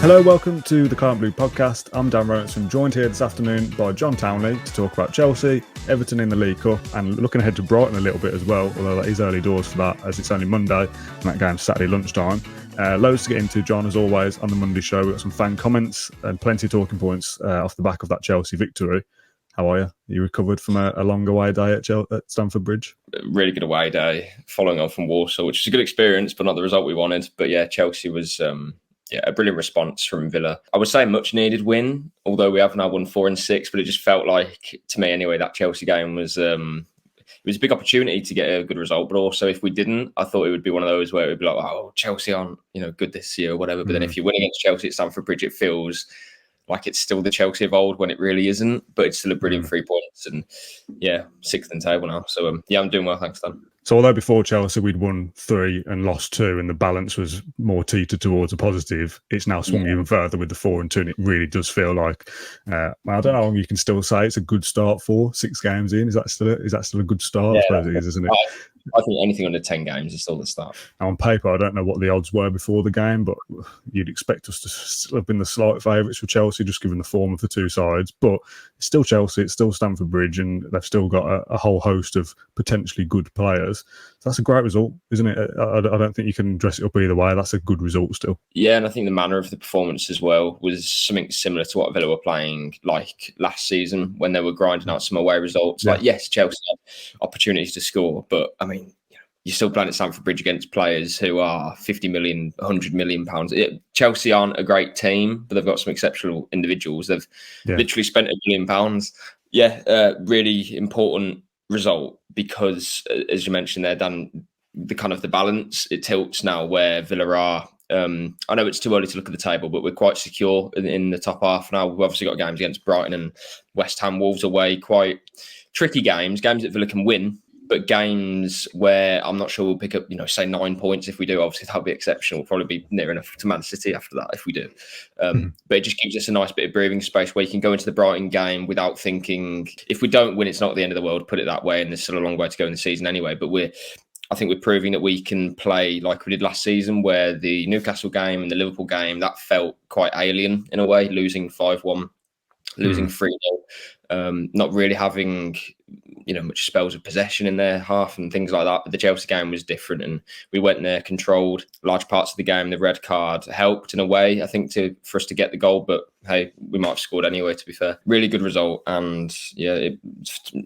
Hello, welcome to the Claret Blue podcast. I'm Dan Robertson, joined here this afternoon by John Townley to talk about Chelsea, Everton in the League Cup, and looking ahead to Brighton a little bit as well, although that is early doors for that, as it's only Monday, and that game's Saturday lunchtime. Loads to get into, John, as always, on the Monday show. We've got some fan comments and plenty of talking points off the back of that Chelsea victory. How are you? You recovered from a long away day at Stamford Bridge? Really good away day, following on from Warsaw, which was a good experience, but not the result we wanted. But yeah, Chelsea was a brilliant response from Villa. I would say a much needed win, although we have now won 4 and 6, but it just felt like, to me anyway, that Chelsea game was it was a big opportunity to get a good result. But also, if we didn't, I thought it would be one of those where it would be like, oh, Chelsea aren't good this year or whatever. But then if you win against Chelsea at Stamford Bridge, it feels like it's still the Chelsea of old when it really isn't, but it's still a brilliant 3 points and sixth in table now. So I'm doing well, thanks, Dan. So although before Chelsea we'd won 3 and lost 2 and the balance was more teetered towards a positive, it's now swung even further with the 4 and 2, and it really does feel like I don't know how long you can still say it's a good start for 6 games in. Is that still a good start? Yeah, I suppose it is, isn't it? I think anything under 10 games is still the start. Now, on paper, I don't know what the odds were before the game, but you'd expect us to still have been the slight favourites for Chelsea, just given the form of the two sides. But it's still Chelsea, it's still Stamford Bridge, and they've still got a whole host of potentially good players. So that's a great result, isn't it? I don't think you can dress it up either way. That's a good result still. Yeah, and I think the manner of the performance as well was something similar to what Villa were playing like last season when they were grinding out some away results. Yeah. Like, yes, Chelsea had opportunities to score, but I mean, you're still playing at Stamford Bridge against players who are 50 million, 100 million pounds. Chelsea aren't a great team, but they've got some exceptional individuals. They've literally spent £1 million. Yeah, really important result because, as you mentioned there, Dan, the balance, it tilts now where Villa are. I know it's too early to look at the table, but we're quite secure in the top half now. We've obviously got games against Brighton and West Ham, Wolves away, quite tricky games that Villa can win. But games where I'm not sure we'll pick up, say 9 points. If we do, obviously that'll be exceptional. We'll probably be near enough to Man City after that if we do. But it just gives us a nice bit of breathing space where you can go into the Brighton game without thinking, if we don't win, it's not the end of the world, put it that way. And there's still a long way to go in the season anyway. But I think we're proving that we can play like we did last season, where the Newcastle game and the Liverpool game, that felt quite alien in a way, losing 5-1, losing 3-0, not really having much spells of possession in their half and things like that. But the Chelsea game was different, and we went there, controlled large parts of the game. The red card helped in a way, I think, for us to get the goal. But hey, we might have scored anyway, to be fair. Really good result, and it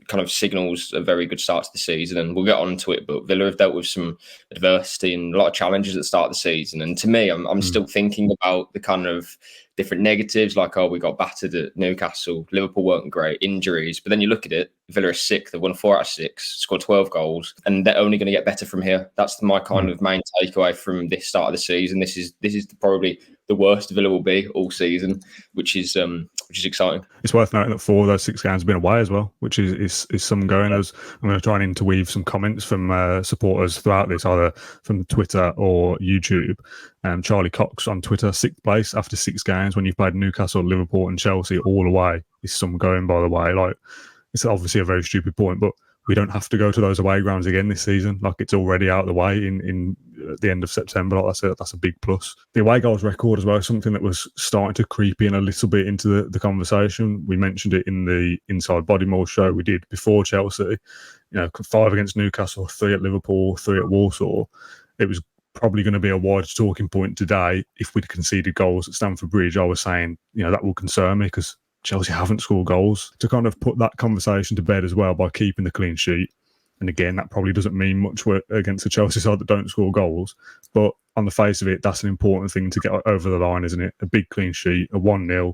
kind of signals a very good start to the season, and we'll get on to it. But Villa have dealt with some adversity and a lot of challenges at the start of the season, and to me, I'm still thinking about the kind of different negatives, like, we got battered at Newcastle, Liverpool weren't great, injuries. But then you look at it, Villa are 6th, they've won 4 out of 6, scored 12 goals, and they're only going to get better from here. That's my kind of main takeaway from this start of the season. This is probably the worst Villa will be all season, which is exciting. It's worth noting that 4 of those 6 games have been away as well, which is some going. I'm going to try and interweave some comments from supporters throughout this, either from Twitter or YouTube. Charlie Cox on Twitter, 6th place after 6 games when you've played Newcastle, Liverpool and Chelsea all away. Is some going, by the way. Like, it's obviously a very stupid point, but we don't have to go to those away grounds again this season. Like, it's already out of the way in the end of September. Like, that's a big plus. The away goals record as well is something that was starting to creep in a little bit into the conversation. We mentioned it in the Inside Bodymore show we did before Chelsea. 5 against Newcastle, 3 at Liverpool, 3 at Warsaw. It was probably going to be a wide talking point today if we'd conceded goals at Stamford Bridge. I was saying, that will concern me because Chelsea haven't scored goals. To kind of put that conversation to bed as well by keeping the clean sheet. And again, that probably doesn't mean much against the Chelsea side that don't score goals. But on the face of it, that's an important thing to get over the line, isn't it? A big clean sheet, a 1-0.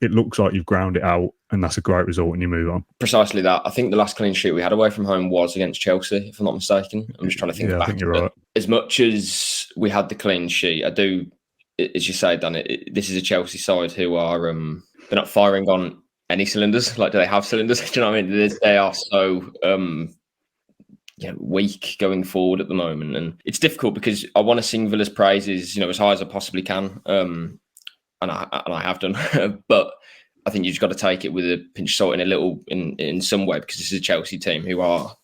It looks like you've ground it out, and that's a great result, and you move on. Precisely that. I think the last clean sheet we had away from home was against Chelsea, if I'm not mistaken. I'm just trying to think back. I think you're right. As much as we had the clean sheet, I do, as you say, Dan, this is a Chelsea side who are... they're not firing on any cylinders. Like, do they have cylinders? Do you know what I mean? They are so weak going forward at the moment. And it's difficult because I want to sing Villa's praises, as high as I possibly can. And I have done. But I think you've just got to take it with a pinch of salt in some way, because this is a Chelsea team who are,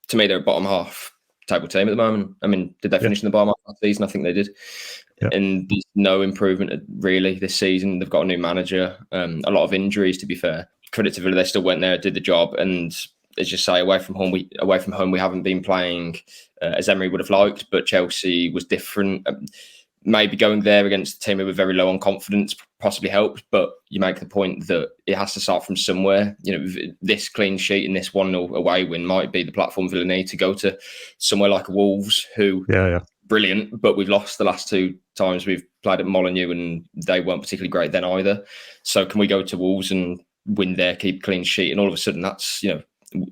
to me, they're a bottom half table team at the moment. I mean, did they finish in the bottom last season? I think they did. Yeah. And there's no improvement really this season. They've got a new manager, a lot of injuries, to be fair. Credit to Villa, they still went there, did the job, and as you say, away from home, we haven't been playing as Emery would have liked, but Chelsea was different. Maybe going there against a team who were very low on confidence possibly helped, but you make the point that it has to start from somewhere. You know, this clean sheet and this 1-0 away win might be the platform Villa need to go to somewhere like Wolves, who brilliant, but we've lost the last 2 times we've played at Molineux and they weren't particularly great then either. So can we go to Wolves and win there, keep clean sheet, and all of a sudden that's, you know,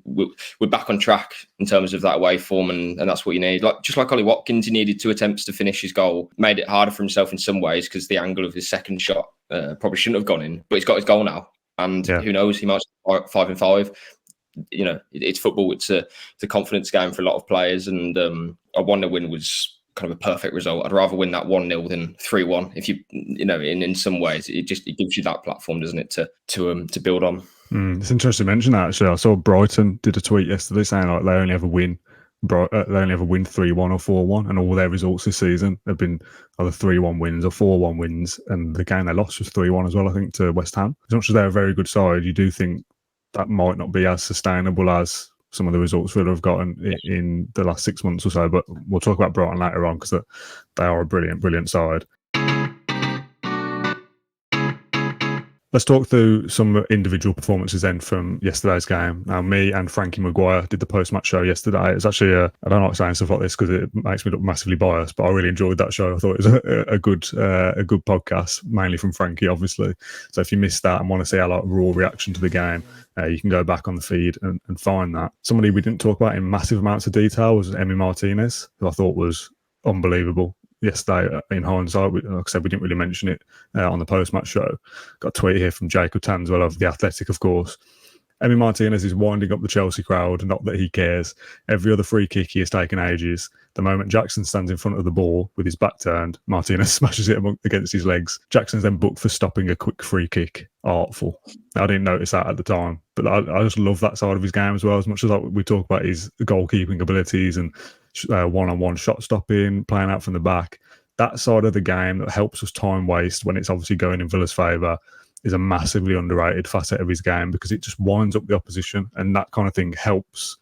we're back on track in terms of that away form, and that's what you need. Just like Ollie Watkins, he needed 2 attempts to finish his goal. Made it harder for himself in some ways because the angle of his second shot probably shouldn't have gone in, but he's got his goal now, and who knows, he might start 5-5. You know, it's football. It's a confidence game for a lot of players, and a 1-0 win was kind of a perfect result. I'd rather win that 1-0 than 3-1. If you know, in some ways, it gives you that platform, doesn't it, to build on. It's interesting to mention that. Actually, I saw Brighton did a tweet yesterday saying like they only ever win 3-1 or 4-1, and all their results this season have been either 3-1 wins or 4-1 wins, and the game they lost was 3-1 as well, I think, to West Ham. As much as they're a very good side, you do think that might not be as sustainable as some of the results we'll have gotten in the last 6 months or so. But we'll talk about Brighton later on because they are a brilliant side. Let's talk through some individual performances then from yesterday's game. Now, me and Frankie Maguire did the post-match show yesterday. It's actually I don't like saying stuff like this because it makes me look massively biased, but I really enjoyed that show. I thought it was a good podcast, mainly from Frankie, obviously. So if you missed that and want to see our raw reaction to the game, you can go back on the feed and find that. Somebody we didn't talk about in massive amounts of detail was Emiliano Martinez, who I thought was unbelievable yesterday. In hindsight, like I said, we didn't really mention it on the post-match show. Got a tweet here from Jacob Tanswell of The Athletic, of course. Emiliano Martinez is winding up the Chelsea crowd, not that he cares. Every other free kick he has taken ages. The moment Jackson stands in front of the ball with his back turned, Martinez smashes it against his legs. Jackson's then booked for stopping a quick free kick. Artful. I didn't notice that at the time, but I just love that side of his game as well. As much as we talk about his goalkeeping abilities and one-on-one shot stopping, playing out from the back, that side of the game that helps us time waste when it's obviously going in Villa's favour is a massively underrated facet of his game because it just winds up the opposition, and that kind of thing helps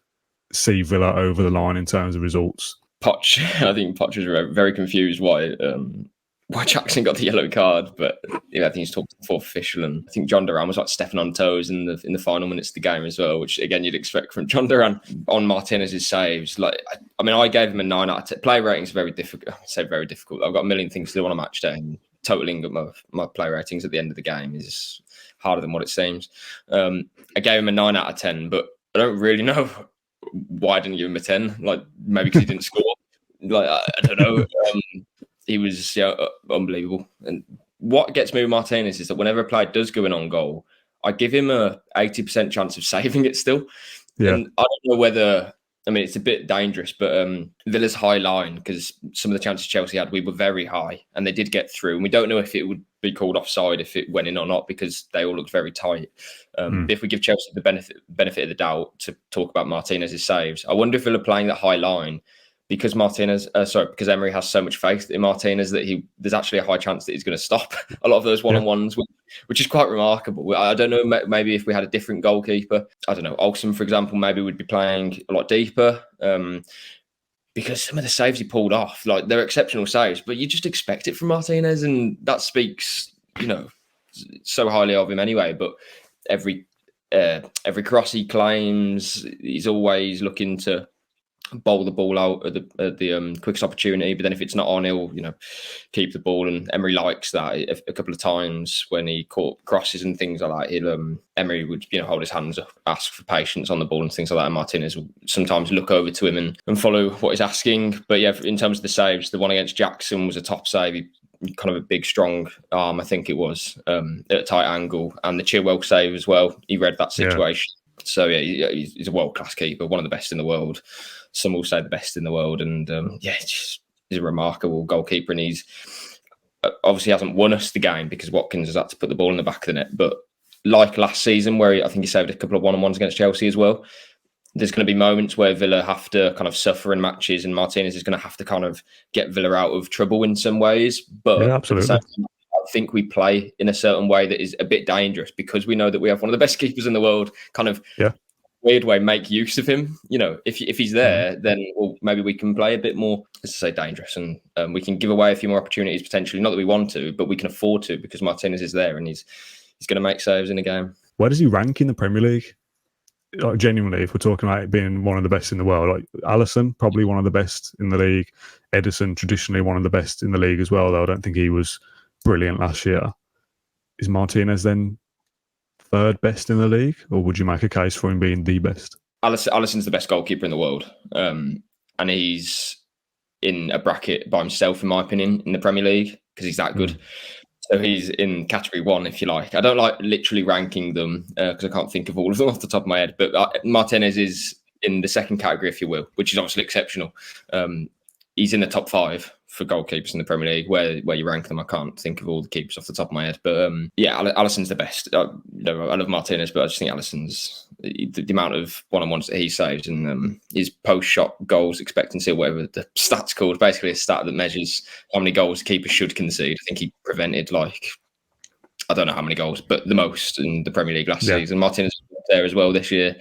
see Villa over the line in terms of results. Poch, I think Poch was very confused why Jackson got the yellow card, but I think he's talked to the fourth official, and I think John Duran was like stepping on toes in the final minutes of the game as well, which again you'd expect from John Duran. On Martinez's saves, I gave him a 9 out of 10. Play rating is very difficult. I say very difficult. I've got a million things to do on a match day, and totaling up my play ratings at the end of the game is harder than what it seems. I gave him a 9 out of 10, but I don't really know why I didn't give him a 10. Like maybe because he didn't score. I don't know. He was unbelievable. And what gets me with Martinez is that whenever a player does go in on goal, I give him a 80% chance of saving it still. Yeah. And I don't know whether, it's a bit dangerous, but Villa's high line, because some of the chances Chelsea had, we were very high and they did get through. And we don't know if it would be called offside if it went in or not, because they all looked very tight. If we give Chelsea the benefit of the doubt to talk about Martinez's saves, I wonder if Villa playing that high line, because because Emery has so much faith in Martinez that there's actually a high chance that he's going to stop a lot of those one-on-ones, which is quite remarkable. I don't know, maybe if we had a different goalkeeper, I don't know, Olsen, for example, maybe would be playing a lot deeper, because some of the saves he pulled off, they're exceptional saves, but you just expect it from Martinez, and that speaks, so highly of him anyway. But every cross he claims, he's always looking to bowl the ball out at the quickest opportunity, but then if it's not on, he'll keep the ball, and Emery likes that. A couple of times when he caught crosses and things like that, Emery would hold his hands up, ask for patience on the ball and things like that, and Martinez will sometimes look over to him and follow what he's asking. But yeah, in terms of the saves, the one against Jackson was a top save. He kind of a big strong arm, I think it was, at a tight angle, and the Chilwell save as well, he read that situation. So yeah, he's a world-class keeper, one of the best in the world. Some will say the best in the world, and he's a remarkable goalkeeper. And he's obviously hasn't won us the game because Watkins has had to put the ball in the back of the net. But like last season, where I think he saved a couple of one-on-ones against Chelsea as well, there's going to be moments where Villa have to kind of suffer in matches, and Martinez is going to have to kind of get Villa out of trouble in some ways. But Yeah, at the absolutely. same time, I think we play in a certain way that is a bit dangerous because we know that we have one of the best keepers in the world. Kind of Yeah. weird way, make use of him. You know, if he's there, then maybe we can play a bit more, as I say, dangerous, and we can give away a few more opportunities potentially. Not that we want to, but we can afford to because Martinez is there and he's going to make saves in a game. Where does he rank in the Premier League? Like, genuinely, if we're talking about it being one of the best in the world, like Alisson, probably one of the best in the league. Ederson, traditionally one of the best in the league as well, though I don't think he was brilliant last year. Is Martinez then third best in the league, or would you make a case for him being the best? Alisson's the best goalkeeper in the world, and he's in a bracket by himself, in my opinion, in the Premier League because he's that good. So he's in category 1, if you like. I don't like literally ranking them because I can't think of all of them off the top of my head. But Martinez is in the second category, if you will, which is obviously exceptional. He's in the top 5 for goalkeepers in the Premier League. Where you rank them, I can't think of all the keepers off the top of my head. But Alisson's the best. I love Martinez, but I just think Alisson's the amount of one-on-ones that he saves and his post-shot goals expectancy, or whatever the stat's called, basically a stat that measures how many goals keepers should concede. I think he prevented I don't know how many goals, but the most in the Premier League last season. Martinez was there as well this year.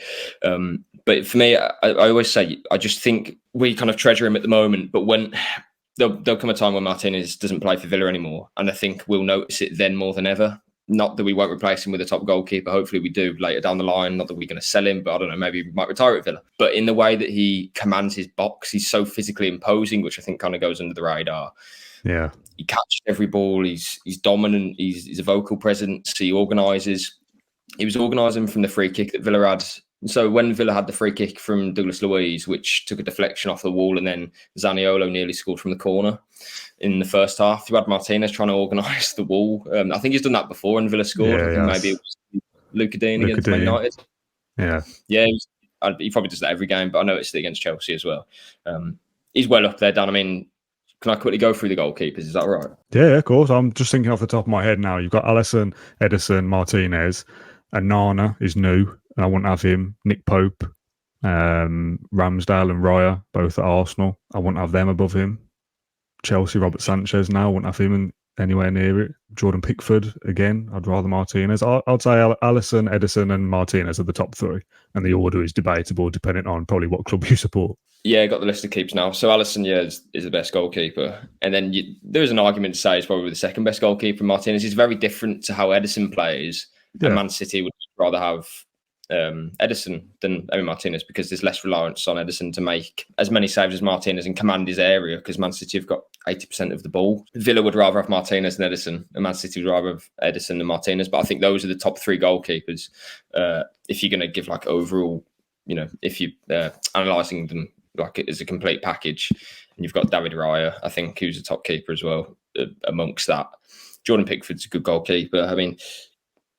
But for me, I always say, I just think we kind of treasure him at the moment, but when there'll come a time when Martinez doesn't play for Villa anymore, and I think we'll notice it then more than ever. Not that we won't replace him with a top goalkeeper. Hopefully we do later down the line. Not that we're going to sell him, but I don't know, maybe we might retire at Villa. But in the way that he commands his box, he's so physically imposing, which I think kind of goes under the radar. Yeah. He catches every ball. He's dominant. He's a vocal presence. He organises. He was organising from the free kick that Villa had. So when Villa had the free kick from Douglas Luiz, which took a deflection off the wall, and then Zaniolo nearly scored from the corner in the first half, you had Martinez trying to organise the wall. I think he's done that before, and Villa scored. I think maybe it was Luca Dean against Man United. Yeah, he probably does that every game, but I noticed it against Chelsea as well. He's well up there, Dan. I mean, can I quickly go through the goalkeepers? Is that right? Yeah, of course. I'm just thinking off the top of my head now. You've got Alisson, Ederson, Martinez, and Nana is new, and I wouldn't have him. Nick Pope, Ramsdale and Raya, both at Arsenal. I wouldn't have them above him. Chelsea, Robert Sanchez now, I wouldn't have him anywhere near it. Jordan Pickford, again, I'd rather Martinez. I'd say Alisson, Ederson and Martinez are the top 3, and the order is debatable depending on probably what club you support. Yeah, I got the list of keeps now. So Alisson, is the best goalkeeper. And then there's an argument to say he's probably the second best goalkeeper. Martinez is very different to how Ederson plays. Yeah. And Man City would rather have Ederson than Martinez because there's less reliance on Ederson to make as many saves as Martinez and command his area because Man City have got 80% of the ball. Villa would rather have Martinez than Ederson, and Man City would rather have Ederson than Martinez. But I think those are the top 3 goalkeepers. If you're going to give overall, if you're analysing them as a complete package, and you've got David Raya, I think, who's a top keeper as well amongst that. Jordan Pickford's a good goalkeeper. I mean,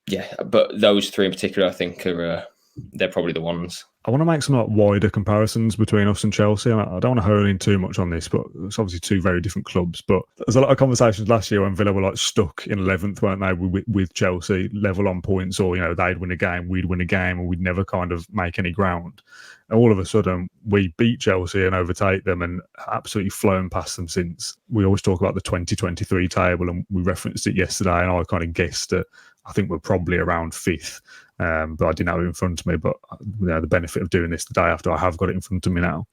yeah, but those 3 in particular, I think, they're probably the ones. I want to make some wider comparisons between us and Chelsea. I don't want to hone in too much on this, but it's obviously 2 very different clubs. But there's a lot of conversations last year when Villa were stuck in 11th, weren't they, with Chelsea, level on points, or they'd win a game, we'd win a game, and we'd never kind of make any ground. And all of a sudden, we beat Chelsea and overtake them, and absolutely flown past them since. We always talk about the 2023 table, and we referenced it yesterday, and I kind of guessed that I think we're probably around 5th. But I didn't have it in front of me. But the benefit of doing this the day after I have got it in front of me now.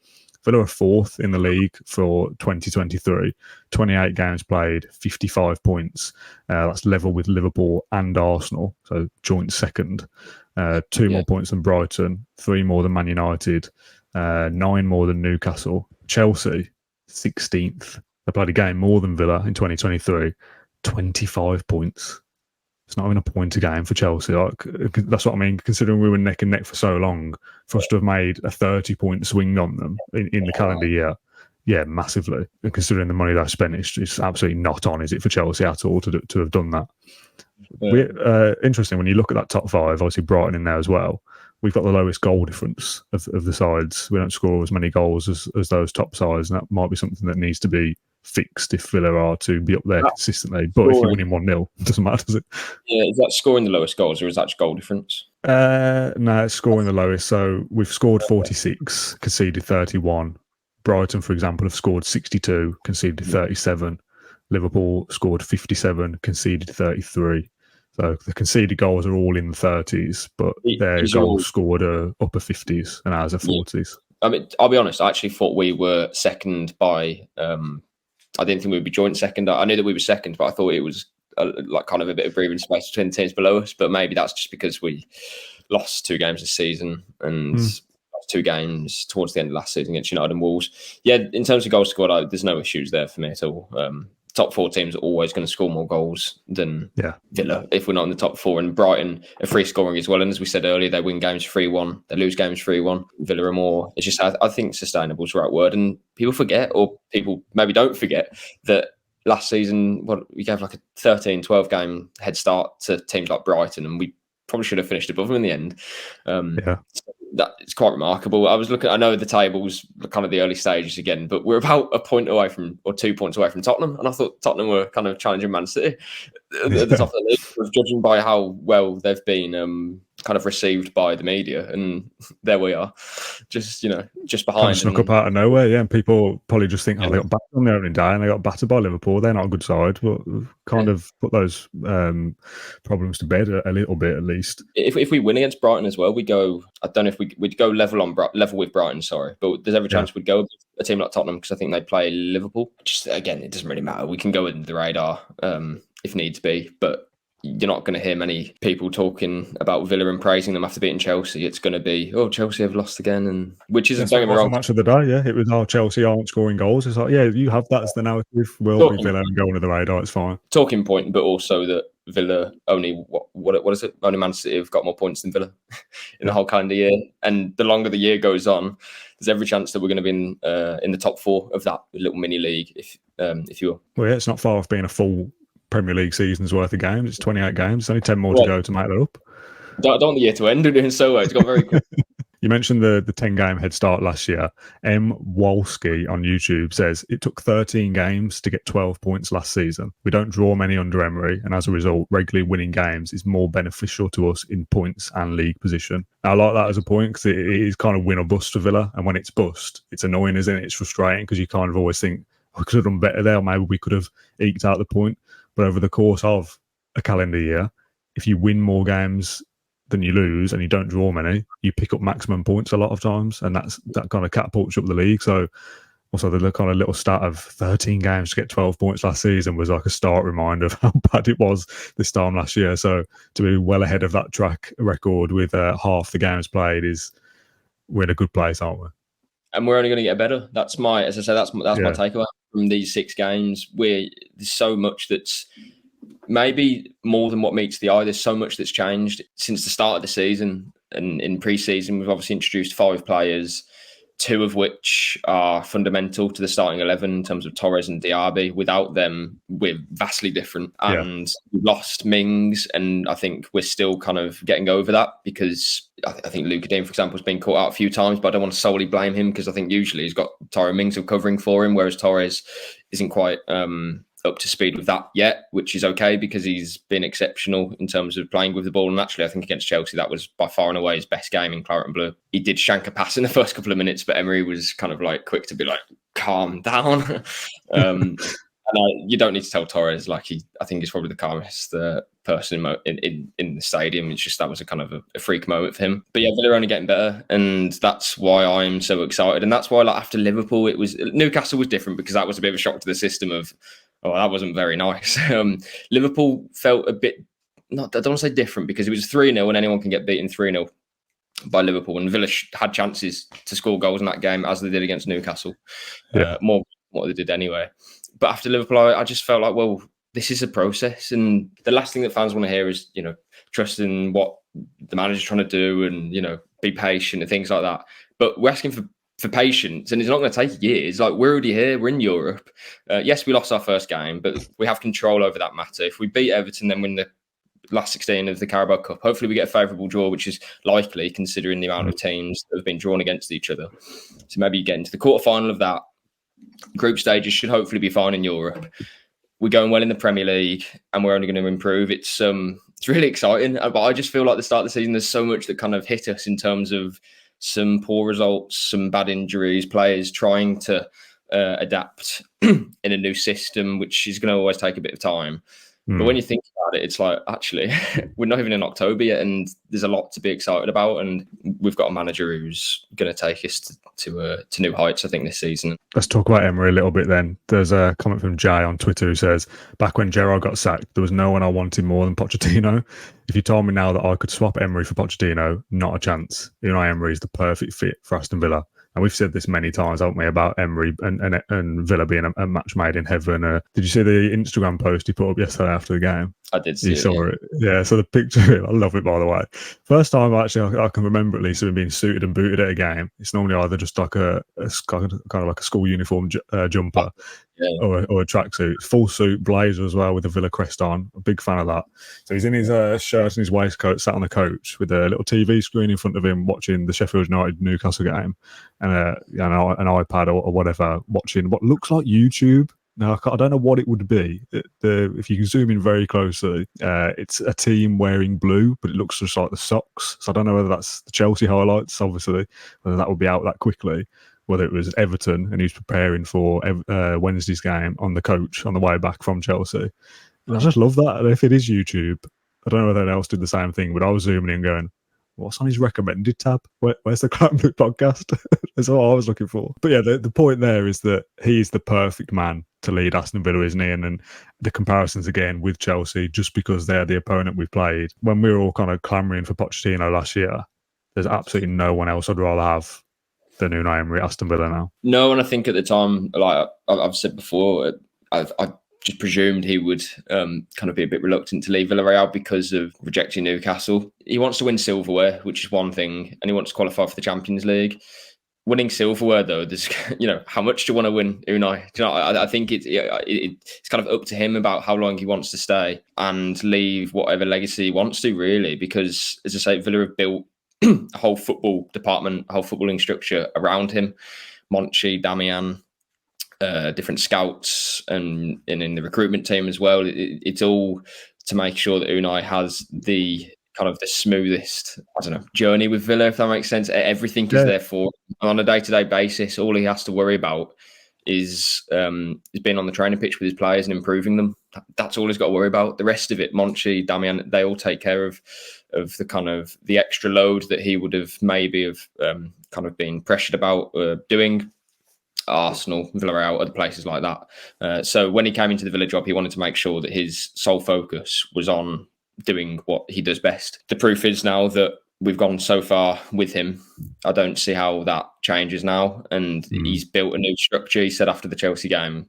Villa are 4th in the league for 2023. 28 games played, 55 points. That's level with Liverpool and Arsenal, so joint second. 2 more points than Brighton, 3 more than Man United, 9 more than Newcastle. Chelsea, 16th. They played a game more than Villa in 2023. 25 points. It's not even a point a game for Chelsea. That's what I mean. Considering we were neck and neck for so long, for us to have made a 30-point swing on them in the calendar year, yeah, massively. And considering the money they've spent, it's absolutely not on, is it, for Chelsea at all to have done that? Yeah. Interesting, when you look at that top 5, obviously Brighton in there as well, we've got the lowest goal difference of the sides. We don't score as many goals as those top sides, and that might be something that needs to be fixed if Villa are to be up there consistently. But if you're winning 1-0, it doesn't matter, does it? Yeah, is that scoring the lowest goals or is that just goal difference? No, it's scoring the lowest. So we've scored 46, conceded 31. Brighton, for example, have scored 62, conceded 37. Liverpool scored 57, conceded 33. So the conceded goals are all in the 30s, but their These are all, goals scored are upper 50s and ours are yeah. 40s. I mean, I'll be honest. I actually thought we were second by. I didn't think we'd be joint second. I knew that we were second, but I thought it was like kind of a bit of breathing space between the teams below us. But maybe that's just because we lost 2 games this season and lost 2 games towards the end of last season against United and Wolves. Yeah, in terms of goals scored, there's no issues there for me at all. Top 4 teams are always going to score more goals than Villa if we're not in the top 4. And Brighton are free scoring as well. And as we said earlier, they win games 3-1, they lose games 3-1. Villa are more. It's just I think sustainable is the right word. And people forget, or people maybe don't forget, that last season we gave like a 13, 12 game head start to teams like Brighton, and we probably should have finished above them in the end. So that it's quite remarkable. I was looking. I know the tables, kind of the early stages again, but we're about a point away from, or 2 points away from Tottenham, and I thought Tottenham were kind of challenging Man City at the top of the league, judging by how well they've been kind of received by the media, and there we are, just behind. Kind of snuck up out of nowhere, and people probably just think, they got battered on the opening day and they got battered by Liverpool. They're not a good side, but kind of put those problems to bed a little bit at least. If we win against Brighton as well, we go. I don't know if we'd go level with Brighton. Sorry, but there's every chance we'd go with a team like Tottenham because I think they play Liverpool. Just again, it doesn't really matter. We can go under the radar if needs be, but you're not going to hear many people talking about Villa and praising them after beating Chelsea. It's going to be, Chelsea have lost again, and which isn't don't get me wrong. Match of the day, it was Chelsea aren't scoring goals. It's like, you have that as the narrative. We'll be Villa and go under the radar. It's fine. Talking point, but also that Villa only what is it? Only Man City have got more points than Villa in the whole calendar year, and the longer the year goes on, there's every chance that we're going to be in the top 4 of that little mini league, if you will. Well, it's not far off being a full Premier League season's worth of games. It's 28 games. It's only 10 more to go to make that up. Don't want the year to end. We're doing so well. It's gone very quick. You mentioned the 10-game head start last year. M. Wolski on YouTube says it took 13 games to get 12 points last season. We don't draw many under Emery, and as a result, regularly winning games is more beneficial to us in points and league position. I like that as a point because it is kind of win or bust for Villa, and when it's bust, it's annoying, isn't it? It's frustrating because you kind of always think, we could have done better there, or maybe we could have eked out the point. But over the course of a calendar year, if you win more games than you lose and you don't draw many, you pick up maximum points a lot of times, and that kind of catapults you up the league. So also the kind of little stat of 13 games to get 12 points last season was like a stark reminder of how bad it was this time last year. So to be well ahead of that track record with half the games played we're in a good place, aren't we? And we're only going to get better. That's my takeaway from these 6 games. There's so much that's maybe more than what meets the eye. There's so much that's changed since the start of the season. And in pre-season, we've obviously introduced 5 players, 2 of which are fundamental to the starting 11 in terms of Torres and Diaby. Without them, we're vastly different. And we've lost Mings, and I think we're still kind of getting over that because I think Luka Dean, for example, has been caught out a few times, but I don't want to solely blame him because I think usually he's got Tyrone Mings covering for him, whereas Torres isn't quite up to speed with that yet, which is okay because he's been exceptional in terms of playing with the ball. And actually, I think against Chelsea, that was by far and away his best game in Claret and Blue. He did shank a pass in the first couple of minutes, but Emery was kind of like quick to be like, calm down. And you don't need to tell Torres, I think he's probably the calmest person in the stadium. It's just that was a kind of a freak moment for him. But Villa are only getting better, and that's why I'm so excited. And that's why after Liverpool, Newcastle was different because that was a bit of a shock to the system of, that wasn't very nice. Liverpool felt a bit, I don't want to say different because it was 3-0 and anyone can get beaten 3-0 by Liverpool. And Villa had chances to score goals in that game as they did against Newcastle. More than what they did anyway. But after Liverpool, I just felt like, well, this is a process. And the last thing that fans want to hear is, trust in what the manager's trying to do and, be patient and things like that. But we're asking for patience, and it's not going to take years. We're already here. We're in Europe. Yes, we lost our first game, but we have control over that matter. If we beat Everton, then win the last 16 of the Carabao Cup. Hopefully we get a favourable draw, which is likely considering the amount of teams that have been drawn against each other. So maybe you get into the quarterfinal of that. Group stages should hopefully be fine in Europe. We're going well in the Premier League, and we're only going to improve. It's it's really exciting. But I just feel like the start of the season, there's so much that kind of hit us in terms of some poor results, some bad injuries, players trying to adapt in a new system, which is going to always take a bit of time. But when you think about it, it's like, actually, we're not even in October yet, and there's a lot to be excited about. And we've got a manager who's going to take us to new heights, I think, this season. Let's talk about Emery a little bit then. There's a comment from Jay on Twitter who says, back when Gerrard got sacked, there was no one I wanted more than Pochettino. If you told me now that I could swap Emery for Pochettino, not a chance. Unai Emery is the perfect fit for Aston Villa. And we've said this many times, haven't we, about Emery and Villa being a match made in heaven. Did you see the Instagram post he put up yesterday after the game? I did see it. You saw it. Yeah, so the picture, I love it, by the way. First time, actually, I can remember at least him being suited and booted at a game. It's normally either just like a kind of like a school uniform jumper or a tracksuit. Full suit, blazer as well with the Villa crest on. A big fan of that. So he's in his shirt and his waistcoat, sat on the coach with a little TV screen in front of him watching the Sheffield United Newcastle game and an iPad or whatever, watching what looks like YouTube. Now, I don't know what it would be. If you can zoom in very closely, it's a team wearing blue, but it looks just like the socks. So I don't know whether that's the Chelsea highlights, obviously, whether that would be out that quickly, whether it was Everton and he's preparing for Wednesday's game on the coach on the way back from Chelsea. And I just love that. And if it is YouTube, I don't know whether anyone else did the same thing, but I was zooming in going, what's on his recommended tab? Where's the Claret podcast? That's what I was looking for. But yeah, the point there is that he's the perfect man to lead Aston Villa, isn't he? And the comparisons again with Chelsea, just because they're the opponent we've played. When we were all kind of clamouring for Pochettino last year, there's absolutely no one else I'd rather have than Unai Emery at Aston Villa now. No, and I think at the time, like I've said before, I just presumed he would kind of be a bit reluctant to leave Villarreal because of rejecting Newcastle. He wants to win silverware, which is one thing, and he wants to qualify for the Champions League. Winning silverware, though, there's, how much do you want to win, Unai? I think it's kind of up to him about how long he wants to stay and leave whatever legacy he wants to, really, because, as I say, Villa have built a whole football department, a whole footballing structure around him. Monchi, Damian, different scouts, and in the recruitment team as well. It's all to make sure that Unai has the kind of the smoothest, journey with Villa, if that makes sense. Everything is there for him. On a day-to-day basis. All he has to worry about is being on the training pitch with his players and improving them. That's all he's got to worry about. The rest of it, Monchi, Damian, they all take care of the kind of the extra load that he would have maybe kind of been pressured about doing. Arsenal, Villarreal, other places like that. So when he came into the Villa job, he wanted to make sure that his sole focus was on doing what he does best. The proof is now that we've gone so far with him. I don't see how that changes now. And he's built a new structure. He said after the Chelsea game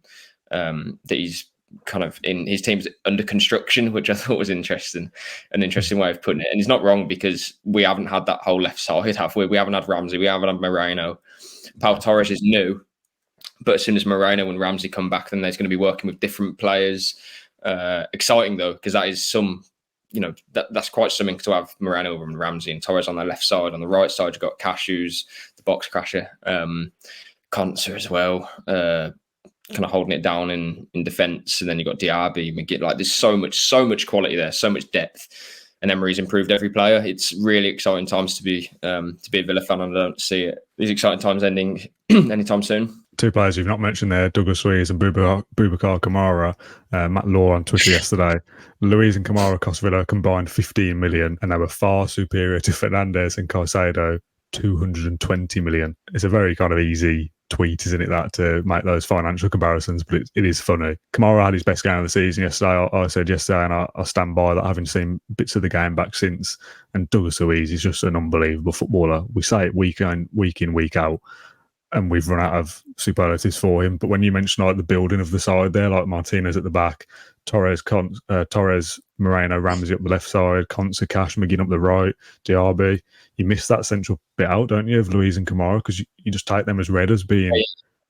that he's kind of in his team's under construction, which I thought was interesting, an interesting way of putting it. And he's not wrong, because we haven't had that whole left side, have we? We haven't had Ramsey, we haven't had Moreno. Pau Torres is new, but as soon as Moreno and Ramsey come back, then there's going to be working with different players. Exciting though, because that is that's quite something to have Moreno and Ramsey and Torres on their left side. On the right side, you've got Cashews, the box crasher, Conser as well, kind of holding it down in defence. And then you've got Diaby, McGinn. Like, there's so much quality there, so much depth. And Emery's improved every player. It's really exciting times to be a Villa fan, and I don't see these exciting times ending anytime soon. Two players you've not mentioned there, Douglas Luiz and Boubacar Kamara. Matt Law on Twitter yesterday. Luiz and Kamara cost Villa combined 15 million, and they were far superior to Fernandes and Caicedo, 220 million. It's a very kind of easy tweet, isn't it, that to make those financial comparisons, but it is funny. Kamara had his best game of the season yesterday. I said yesterday, and I stand by that, having seen bits of the game back since. And Douglas Luiz is just an unbelievable footballer. We say it week in, week out, and we've run out of superlatives for him. But when you mention like the building of the side there, like Martinez at the back, Torres, Moreno, Ramsey up the left side, Conser, Cash, McGinn up the right, Diaby, you miss that central bit out, don't you, of Luiz and Kamara, because you just take them as read as being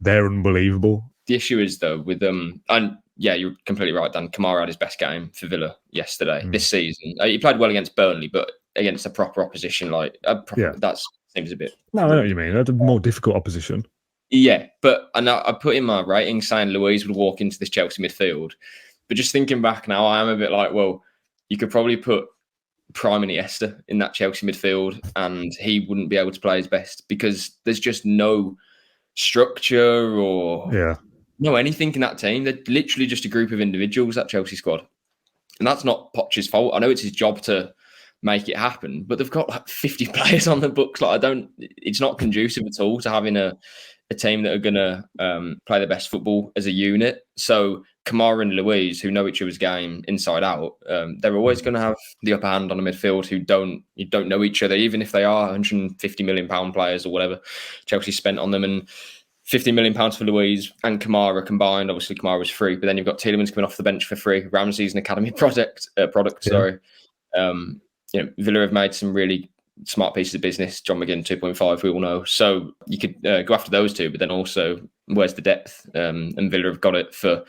they're unbelievable. The issue is though with them, and yeah, you're completely right, Dan. Kamara had his best game for Villa yesterday, this season. He played well against Burnley, but against a proper opposition, that seems a bit. No, I know what you mean. That's a more difficult opposition. Yeah, but I put in my rating saying Luiz would walk into this Chelsea midfield. But just thinking back now, I am a bit like, well, you could probably put Prime Iniesta in that Chelsea midfield, and he wouldn't be able to play his best because there's just no structure or no anything in that team. They're literally just a group of individuals, that Chelsea squad. And that's not Poch's fault. I know it's his job to make it happen, but they've got like 50 players on the books. Like, it's not conducive at all to having a team that are going to play the best football as a unit. So Kamara and Luiz, who know each other's game inside out, they're always going to have the upper hand on a midfield who don't know each other, even if they are 150 million pound players or whatever Chelsea spent on them. And 50 million pounds for Luiz and Kamara combined. Obviously, Kamara was free, but then you've got Tielemans coming off the bench for free. Ramsey's an academy product. Sorry. Villa have made some really smart pieces of business. John McGinn 2.5, we all know. So you could go after those two, but then also where's the depth? And Villa have got it for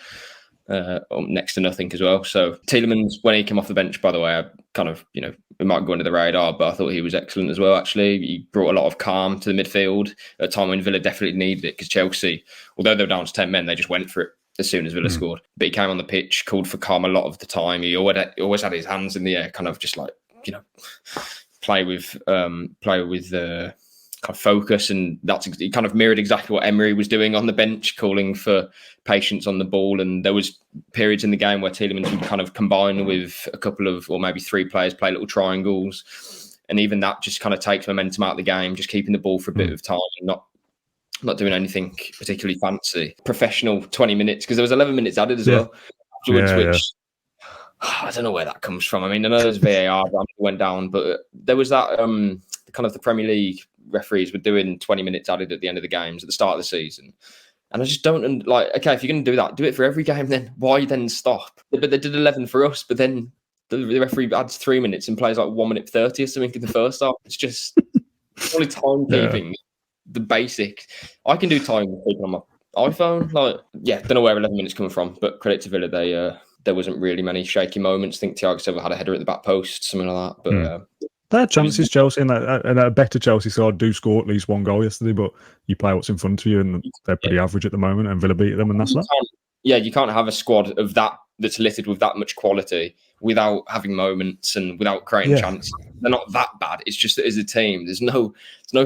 next to nothing as well. So Tielemans, when he came off the bench, by the way, I kind of, it might go under the radar, but I thought he was excellent as well, actually. He brought a lot of calm to the midfield at a time when Villa definitely needed it, because Chelsea, although they were down to 10 men, they just went for it as soon as Villa scored. But he came on the pitch, called for calm a lot of the time. He always had his hands in the air, kind of just like, play with kind of focus, and he kind of mirrored exactly what Emery was doing on the bench, calling for patience on the ball. And there was periods in the game where Tielemans would kind of combine with a couple of, or maybe three players, play little triangles, and even that just kind of takes momentum out of the game, just keeping the ball for a bit of time and not doing anything particularly fancy. Professional 20 minutes, because there was 11 minutes added as well afterwards, which I don't know where that comes from. I mean, I know there's VAR went down, but there was that kind of the Premier League referees were doing 20 minutes added at the end of the games at the start of the season. And I just don't like, okay, if you're going to do that, do it for every game then. Why then stop? But they did 11 for us, but then the referee adds 3 minutes and plays like 1 minute 30 or something in the first half. It's just only timekeeping, the basic. I can do timekeeping on my iPhone. Don't know where 11 minutes coming from, but credit to Villa, there wasn't really many shaky moments. I think Thiago Silva had a header at the back post, something like that. But they had chances, Chelsea, and a better Chelsea side do score at least one goal yesterday, but you play what's in front of you, and they're pretty average at the moment, and Villa beat them, and that's that. You can't have a squad of that's littered with that much quality without having moments and without creating chances. They're not that bad. It's just that as a team, there's no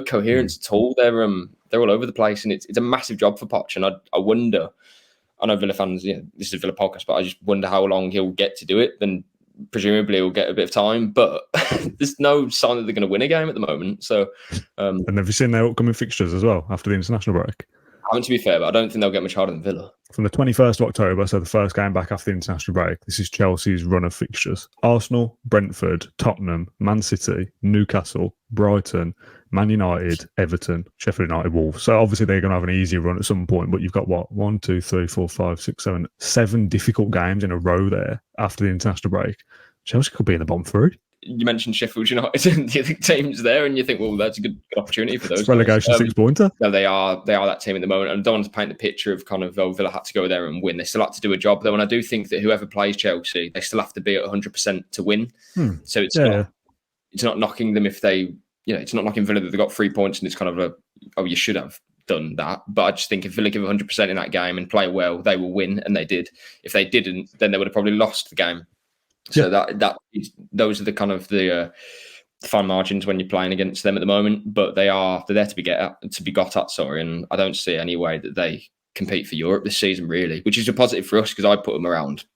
coherence at all. They're all over the place, and it's a massive job for Poch. And I wonder. I know Villa fans, this is a Villa podcast, but I just wonder how long he'll get to do it. Then presumably he'll get a bit of time, but there's no sign that they're going to win a game at the moment. So, and have you seen their upcoming fixtures as well after the international break? I mean, to be fair, but I don't think they'll get much harder than Villa. From the 21st of October, so the first game back after the international break, this is Chelsea's run of fixtures. Arsenal, Brentford, Tottenham, Man City, Newcastle, Brighton, Man United, Everton, Sheffield United, Wolves. So obviously they're going to have an easy run at some point, but you've got 7 difficult games in a row there after the international break. Chelsea could be in the bottom three. You mentioned Sheffield United and the other teams there, and you think, well, that's a good opportunity for those. It's relegation 6-pointer. No, they are that team at the moment. And I don't want to paint the picture of kind of, Villa had to go there and win. They still had to do a job, though. And I do think that whoever plays Chelsea, they still have to be at 100% to win. So it's not knocking them if they, it's not knocking Villa that they got 3 points and it's kind of you should have done that. But I just think if Villa give 100% in that game and play well, they will win, and they did. If they didn't, then they would have probably lost the game. So those are the kind of the fine margins when you're playing against them at the moment. But they're there to be got at. Sorry, and I don't see any way that they compete for Europe this season, really, which is a positive for us because I put them around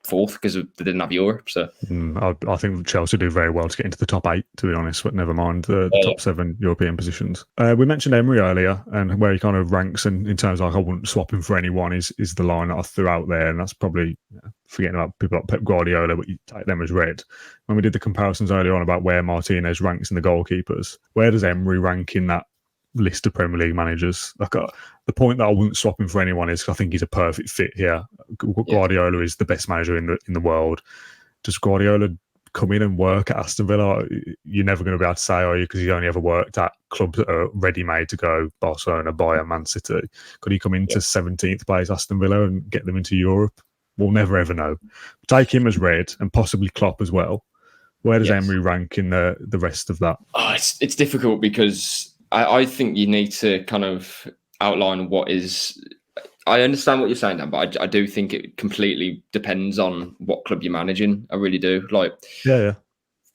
fourth because they didn't have Europe. So I think Chelsea do very well to get into the top 8, to be honest, but never mind the top 7 European positions. We mentioned Emery earlier, and where he kind of ranks, and in terms of I wouldn't swap him for anyone is the line that I threw out there, and that's probably forgetting about people like Pep Guardiola, but you take them as read. When we did the comparisons earlier on about where Martinez ranks in the goalkeepers, where does Emery rank in that list of Premier League managers? The point that I wouldn't swap him for anyone is I think he's a perfect fit here. Guardiola is the best manager in the world. Does Guardiola come in and work at Aston Villa? You're never going to be able to say, are you? Because he's only ever worked at clubs that are ready-made to go, Barcelona, Bayern, Man City. Could he come into 17th place Aston Villa and get them into Europe? We'll never ever know. Take him as read, and possibly Klopp as well. Where does Emery rank in the rest of that? It's difficult because I think you need to kind of outline what is I understand what you're saying, Dan, but I do think it completely depends on what club you're managing. I really do. Like, Yeah.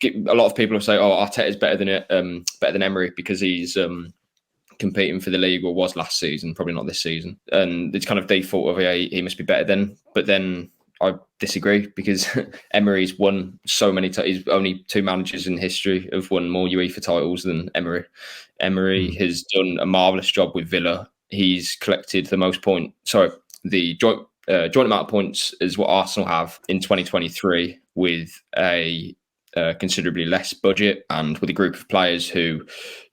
a lot of people will say, "Oh, Arteta is better than Emery because he's competing for the league, or was last season, probably not this season." And it's kind of default of, yeah, he must be better then. But then I disagree, because Emery's won so many times. He's only 2 managers in history have won more UEFA titles than Emery. Emery has done a marvellous job with Villa. He's collected the most points. Sorry, the joint amount of points is what Arsenal have in 2023, with a considerably less budget, and with a group of players who,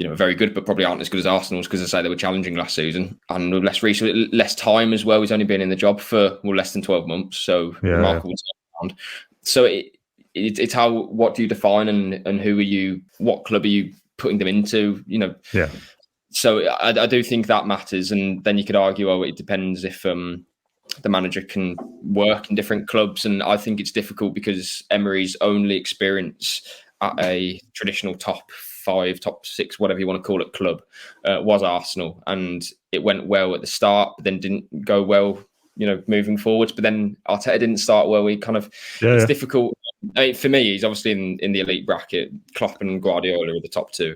are very good, but probably aren't as good as Arsenal's, because I say they were challenging last season, and with less time as well. He's only been in the job for less than 12 months, so remarkable turnaround. So it's what do you define, and who are you? What club are you putting them into? Yeah. So I do think that matters, and then you could argue, oh, it depends if the manager can work in different clubs. And I think it's difficult because Emery's only experience at a traditional top 5, top 6, whatever you want to call it, club was Arsenal, and it went well at the start, but then didn't go well, moving forwards. But then Arteta didn't start well. It's difficult. I mean, for me, he's obviously in the elite bracket. Klopp and Guardiola are the top 2,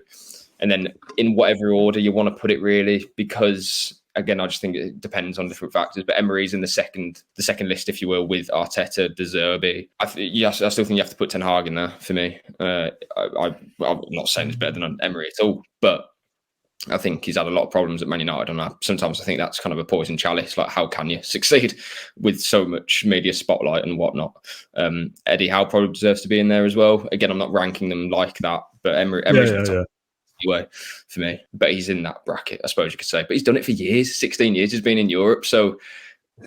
and then in whatever order you want to put it, really, because again, I just think it depends on different factors. But Emery's in the second list, if you will, with Arteta, De Zerbi. I still think you have to put Ten Hag in there for me. I'm not saying it's better than Emery at all, but I think he's had a lot of problems at Man United, and sometimes I think that's kind of a poison chalice. Like, how can you succeed with so much media spotlight and whatnot? Eddie Howe probably deserves to be in there as well. Again, I'm not ranking them like that, but Emery's the top. Anyway, for me, but he's in that bracket, I suppose you could say. But he's done it for years, 16 years. He's been in Europe, so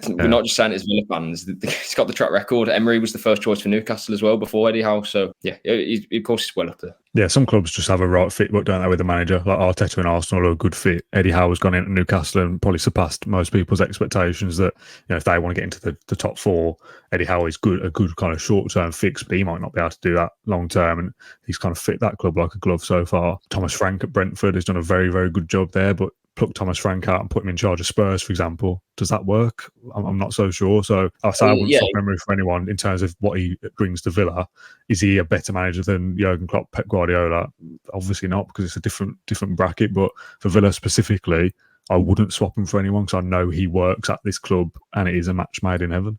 we're not just saying it's Villa fans. He's got the track record. Emery was the first choice for Newcastle as well before Eddie Howe, so yeah, of course he's well up there. Yeah, some clubs just have a right fit, but don't they, with the manager? Like Arteta and Arsenal are a good fit. Eddie Howe has gone into Newcastle and probably surpassed most people's expectations that, if they want to get into the top 4, Eddie Howe is a good kind of short-term fix, but he might not be able to do that long-term, and he's kind of fit that club like a glove so far. Thomas Frank at Brentford has done a very, very good job there, but pluck Thomas Frank out and put him in charge of Spurs, for example, does that work? I'm not so sure. So I wouldn't swap Emery for anyone in terms of what he brings to Villa. Is he a better manager than Jurgen Klopp, Pep Guardiola? Obviously not, because it's a different bracket. But for Villa specifically, I wouldn't swap him for anyone, because I know he works at this club and it is a match made in heaven.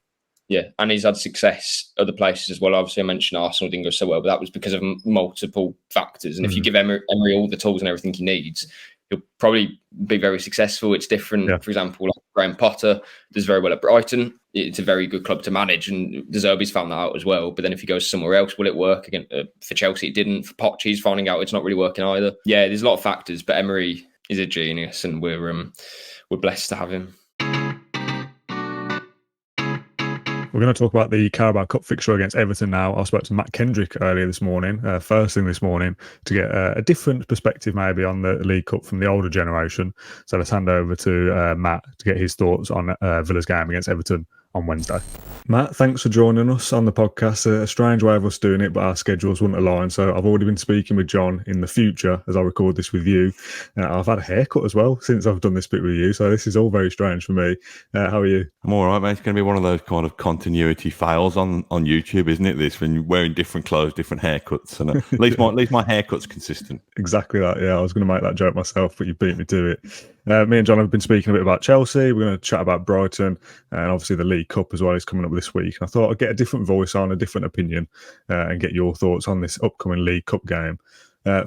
Yeah, and he's had success other places as well. Obviously, I mentioned Arsenal didn't go so well, but that was because of multiple factors. And if you give Emery all the tools and everything he needs, he'll probably be very successful. It's different. Yeah. For example, like Graham Potter does very well at Brighton. It's a very good club to manage, and De Zerbi's found that out as well. But then if he goes somewhere else, will it work? Again, for Chelsea, it didn't. For Poch, he's finding out it's not really working either. Yeah, there's a lot of factors, but Emery is a genius, and we're blessed to have him. We're going to talk about the Carabao Cup fixture against Everton now. I spoke to Matt Kendrick earlier this morning, first thing this morning, to get a different perspective maybe on the League Cup from the older generation. So let's hand over to Matt to get his thoughts on Villa's game against Everton on Wednesday. Matt, thanks for joining us on the podcast. A strange way of us doing it, but our schedules wouldn't align. So I've already been speaking with John in the future as I record this with you. I've had a haircut as well since I've done this bit with you. So this is all very strange for me. How are you? I'm all right, mate. It's going to be one of those kind of continuity fails on YouTube, isn't it? This, when you're wearing different clothes, different haircuts. And at least my haircut's consistent. Exactly that. Yeah, I was going to make that joke myself, but you beat me to it. Me and John have been speaking a bit about Chelsea. We're going to chat about Brighton, and obviously the League Cup as well is coming up this week. And I thought I'd get a different voice on, a different opinion, and get your thoughts on this upcoming League Cup game.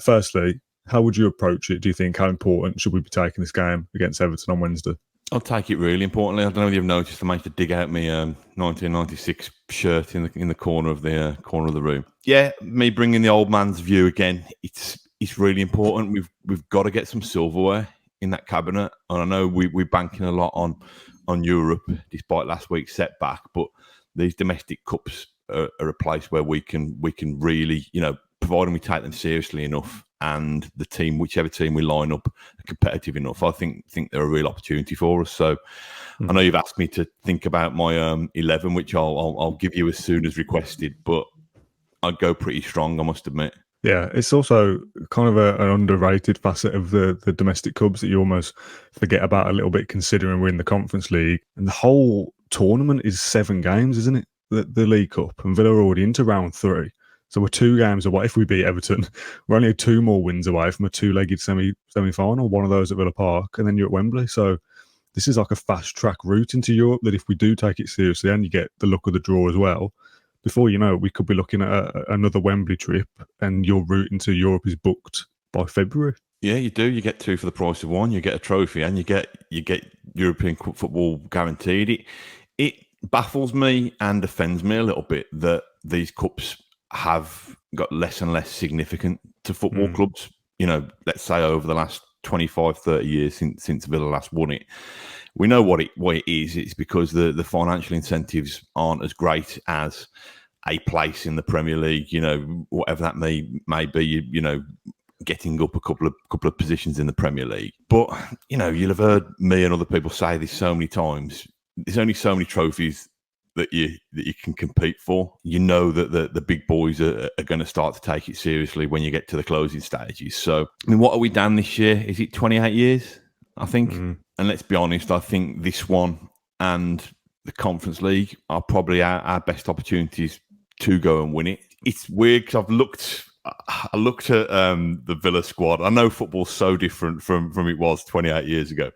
Firstly, how would you approach it? Do you think, how important should we be taking this game against Everton on Wednesday? I'll take it really importantly. I don't know if you've noticed, I managed to dig out my 1996 shirt in the corner of the room. Yeah, me bringing the old man's view again. It's really important. We've got to get some silverware in that cabinet, and I know we're banking a lot on Europe despite last week's setback, but these domestic cups are a place where we can really, providing we take them seriously enough, and the team, whichever team we line up, are competitive enough, I think they're a real opportunity for us. So I know you've asked me to think about my 11, which I'll give you as soon as requested, but I'd go pretty strong, I must admit. Yeah, it's also kind of an underrated facet of the domestic clubs that you almost forget about a little bit, considering we're in the Conference League. And the whole tournament is 7 games, isn't it? The League Cup. And Villa are already into round 3. So we're 2 games away. If we beat Everton, we're only 2 more wins away from a 2-legged semi-final, one of those at Villa Park, and then you're at Wembley. So this is like a fast-track route into Europe that if we do take it seriously and you get the luck of the draw as well, before you know it, we could be looking at another Wembley trip, and your route into Europe is booked by February. Yeah, you do. You get 2 for the price of 1. You get a trophy, and you get European football guaranteed. It baffles me and offends me a little bit that these cups have got less and less significant to football clubs. You know, let's say over the last 25, 30 years since Villa last won it. We know what it is. It's because the financial incentives aren't as great as a place in the Premier League, you know, whatever that may be, you know, getting up a couple of positions in the Premier League. But, you know, you'll have heard me and other people say this so many times. There's only so many trophies that you can compete for. You know that the big boys are going to start to take it seriously when you get to the closing stages. So, I mean, what are we done this year? Is it 28 years, I think? And let's be honest, I think this one and the Conference League are probably our best opportunities to go and win it. It's weird because I looked at the Villa squad. I know football's so different from it was 28 years ago,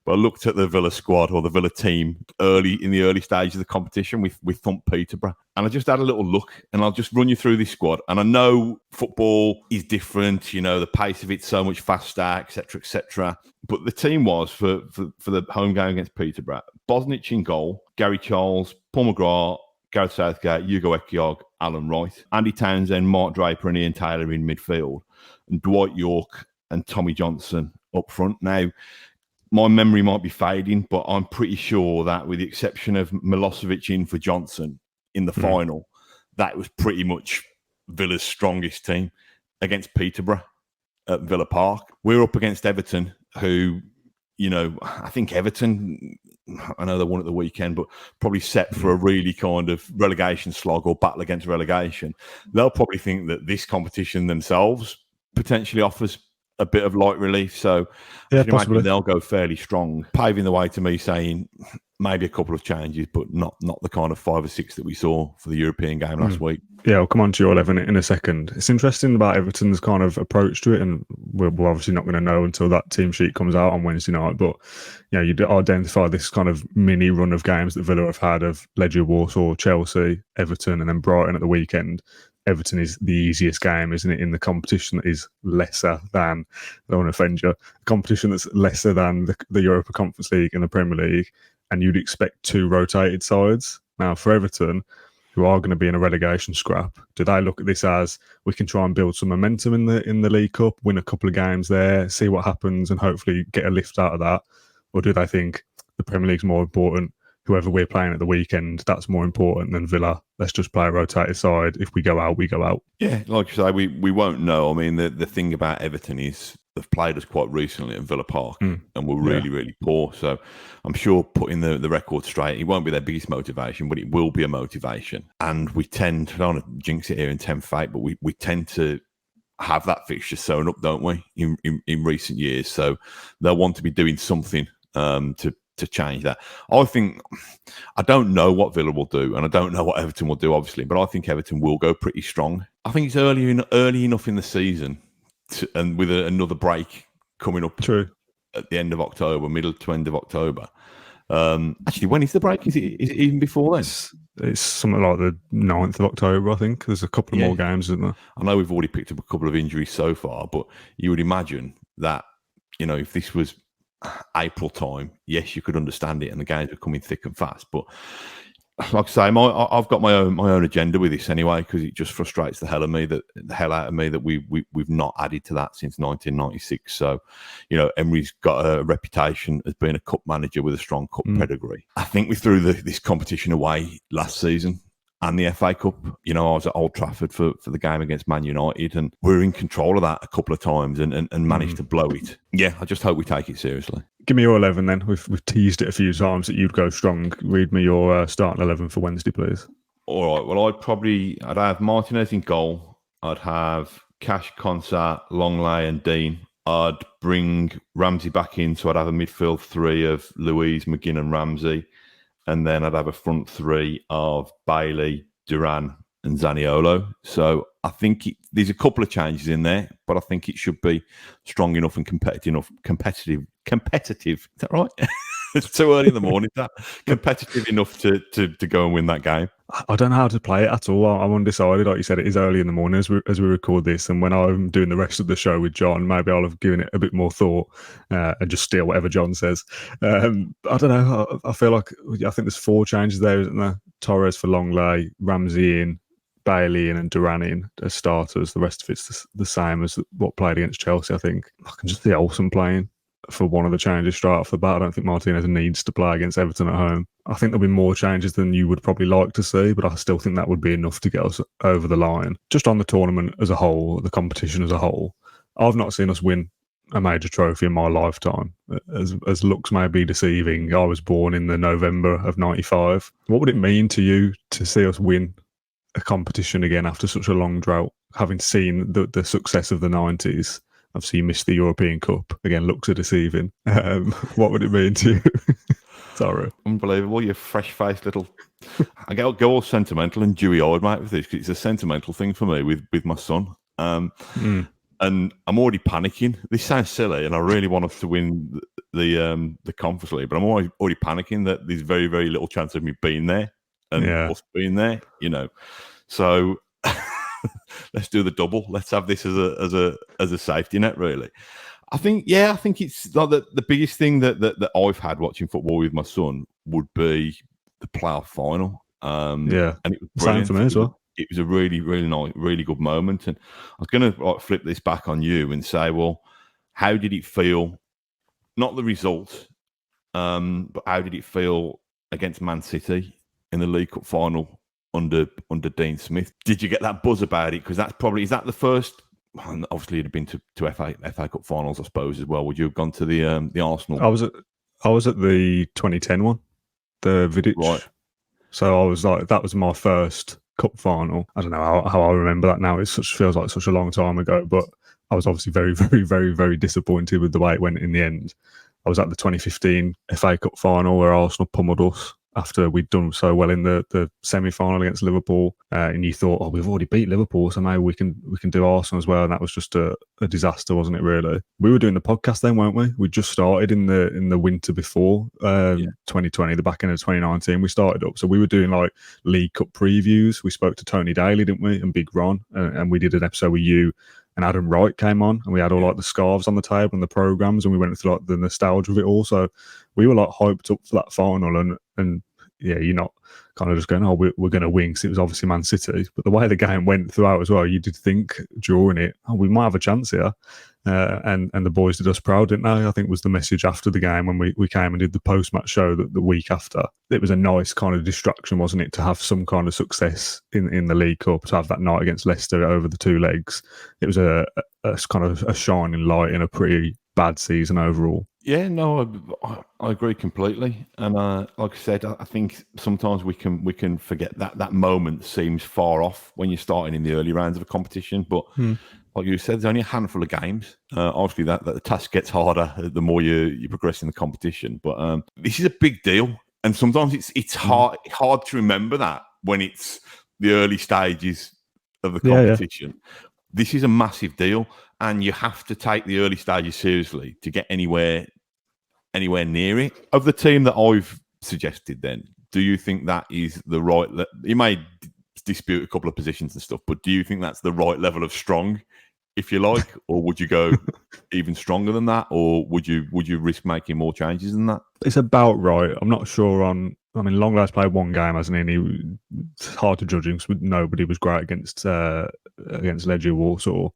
but I looked at the Villa squad or the Villa team in the early stages of the competition. We thumped Peterborough, and I just had a little look, and I'll just run you through this squad. And I know football is different, you know, the pace of it's so much faster, etc., etc. But the team was for the home game against Peterborough: Bosnich in goal, Gary Charles, Paul McGrath, Gareth Southgate, Hugo Ekiog, Alan Wright, Andy Townsend, Mark Draper and Ian Taylor in midfield, and Dwight York and Tommy Johnson up front. Now, my memory might be fading, but I'm pretty sure that with the exception of Milosevic in for Johnson in the final, that was pretty much Villa's strongest team against Peterborough at Villa Park. We're up against Everton, who, you know, I think Everton, I know they won at the weekend, but probably set for a really kind of relegation slog or battle against relegation. They'll probably think that this competition themselves potentially offers a bit of light relief. So yeah, I can imagine they'll go fairly strong, paving the way to me saying maybe a couple of changes, but not the kind of 5 or 6 that we saw for the European game last week. Yeah, I'll come on to your 11 in a second. It's interesting about Everton's kind of approach to it, and we're obviously not going to know until that team sheet comes out on Wednesday night. But you know, you identify this kind of mini run of games that Villa have had of Legia Warsaw, Chelsea, Everton, and then Brighton at the weekend. Everton is the easiest game, isn't it, in the competition that is lesser than, I don't want to offend you, competition that's lesser than the Europa Conference League and the Premier League, and you'd expect 2 rotated sides. Now, for Everton, who are going to be in a relegation scrap, do they look at this as we can try and build some momentum in the League Cup, win a couple of games there, see what happens, and hopefully get a lift out of that? Or do they think the Premier League's more important? Whoever we're playing at the weekend, that's more important than Villa. Let's just play a rotated side. If we go out, we go out. Yeah, like you say, we won't know. I mean, the thing about Everton is they've played us quite recently at Villa Park and were really, really poor. So I'm sure putting the record straight, it won't be their biggest motivation, but it will be a motivation. And we tend, I don't want to jinx it here in 10th fate, but we tend to have that fixture sewn up, don't we, in recent years. So they'll want to be doing something to change that. I don't know what Villa will do, and I don't know what Everton will do, obviously, but I think Everton will go pretty strong. I think it's early enough in the season, and with another break coming up at the end of October, middle to end of October. Actually, when is the break? Is it even before then? It's something like the 9th of October, I think. There's a couple of more games, isn't there? I know we've already picked up a couple of injuries so far, but you would imagine that, you know, if this was April time, yes, you could understand it, and the games are coming thick and fast. But like I say, I've got my own agenda with this anyway, because it just frustrates the hell out of me that we've not added to that since 1996. So, you know, Emery's got a reputation as being a cup manager with a strong cup pedigree. I think we threw this competition away last season. And the FA Cup, you know, I was at Old Trafford for the game against Man United, and we were in control of that a couple of times and managed to blow it. Yeah, I just hope we take it seriously. Give me your 11 then. We've teased it a few times that you'd go strong. Read me your starting 11 for Wednesday, please. All right. Well, I'd have Martinez in goal. I'd have Cash, Konsa, Longley and Dean. I'd bring Ramsey back in, so I'd have a midfield three of Louise, McGinn and Ramsey. And then I'd have a front three of Bailey, Duran and Zaniolo. So I think there's a couple of changes in there, but I think it should be strong enough and competitive. Is that right? It's too early in the morning. That competitive enough to go and win that game. I don't know how to play it at all. I'm undecided. Like you said, it is early in the morning as we record this, and when I'm doing the rest of the show with John, maybe I'll have given it a bit more thought and just steal whatever John says. I don't know. I feel like I think there's 4 changes there, isn't there? Torres for Longley, Ramsey in, Bailey in, and Duran in as starters. The rest of it's the same as what played against Chelsea. I think I can just see Olsen playing for one of the changes straight off the bat. I don't think Martinez needs to play against Everton at home. I think there'll be more changes than you would probably like to see, but I still think that would be enough to get us over the line. Just on the tournament as a whole, the competition as a whole, I've not seen us win a major trophy in my lifetime. As looks may be deceiving, I was born in the November of 95. What would it mean to you to see us win a competition again after such a long drought, having seen the success of the 90s? Obviously, you missed the European Cup. Again, looks are deceiving. What would it mean to you? Sorry. Unbelievable. You're fresh-faced little... I go all sentimental and dewy-eyed, mate, with this, because it's a sentimental thing for me with my son. And I'm already panicking. This sounds silly, and I really want us to win the Conference League, but I'm already panicking that there's very, very little chance of me being there and us being there, you know. So... let's do the double. Let's have this as a safety net, really. I think it's like the biggest thing that I've had watching football with my son would be the playoff final. And it was brilliant. Same for me as well. It was a really, really nice, really good moment. And I was going to flip this back on you and say, well, how did it feel? Not the result, but how did it feel against Man City in the League Cup final? Under Dean Smith, did you get that buzz about it? Because is that the first? Obviously, you'd have been to FA Cup finals, I suppose, as well. Would you have gone to the Arsenal? I was at the 2010 one, the Vidic. Right. So I was like, that was my first cup final. I don't know how I remember that now. It feels like such a long time ago, but I was obviously very, very, very, very disappointed with the way it went in the end. I was at the 2015 FA Cup final where Arsenal pummeled us after we'd done so well in the semi-final against Liverpool, and you thought, oh, we've already beat Liverpool, so maybe we can do Arsenal as well. And that was just a disaster, wasn't it? Really, we were doing the podcast then, weren't we? We just started in the winter before 2020, the back end of 2019. We started up, so we were doing like League Cup previews. We spoke to Tony Daly, didn't we, and Big Ron, and we did an episode with you. And Adam Wright came on, and we had all like the scarves on the table and the programs, and we went through like the nostalgia of it all. So we were like hyped up for that final, and yeah, you're not kind of just going, oh, we're going to win, because it was obviously Man City. But the way the game went throughout as well, you did think during it, oh, we might have a chance here. And the boys did us proud, didn't they? I think was the message after the game when we came and did the post-match show the week after. It was a nice kind of distraction, wasn't it, to have some kind of success in the League Cup, to have that night against Leicester over the 2 legs. It was a kind of a shining light in a pretty bad season overall. Yeah, no, I agree completely. And like I said, I think sometimes we can forget that moment seems far off when you're starting in the early rounds of a competition. But like you said, there's only a handful of games. Obviously, that the task gets harder the more you progress in the competition. But this is a big deal, and sometimes it's hard to remember that when it's the early stages of the competition. Yeah. This is a massive deal, and you have to take the early stages seriously to get anywhere near it. Of the team that I've suggested, then, do you think that is the right? You may dispute a couple of positions and stuff, but do you think that's the right level of strong, if you like, or would you go even stronger than that, or would you risk making more changes than that? It's about right. I'm not sure on. I mean, Longley's played 1 game, hasn't he? It's hard to judge him because nobody was great against Legia Warsaw,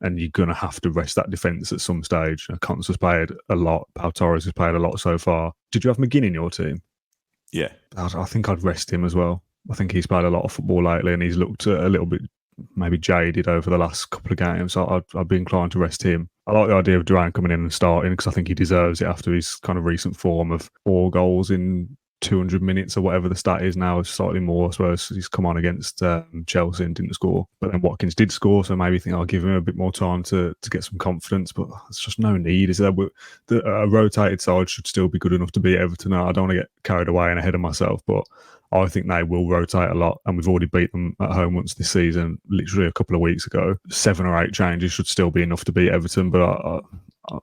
and you're going to have to rest that defence at some stage. Konsa has played a lot. Pau Torres has played a lot so far. Did you have McGinn in your team? Yeah. I think I'd rest him as well. I think he's played a lot of football lately, and he's looked a little bit maybe jaded over the last couple of games. So I'd be inclined to rest him. I like the idea of Duran coming in and starting because I think he deserves it after his kind of recent form of 4 goals in 200 minutes or whatever the stat is now, slightly more. I suppose he's come on against Chelsea and didn't score, but then Watkins did score, so maybe think I'll give him a bit more time to get some confidence. But there's just no need, is there? A rotated side should still be good enough to beat Everton. I don't want to get carried away and ahead of myself, but I think they will rotate a lot, and we've already beat them at home once this season, literally a couple of weeks ago. 7 or 8 changes should still be enough to beat Everton, but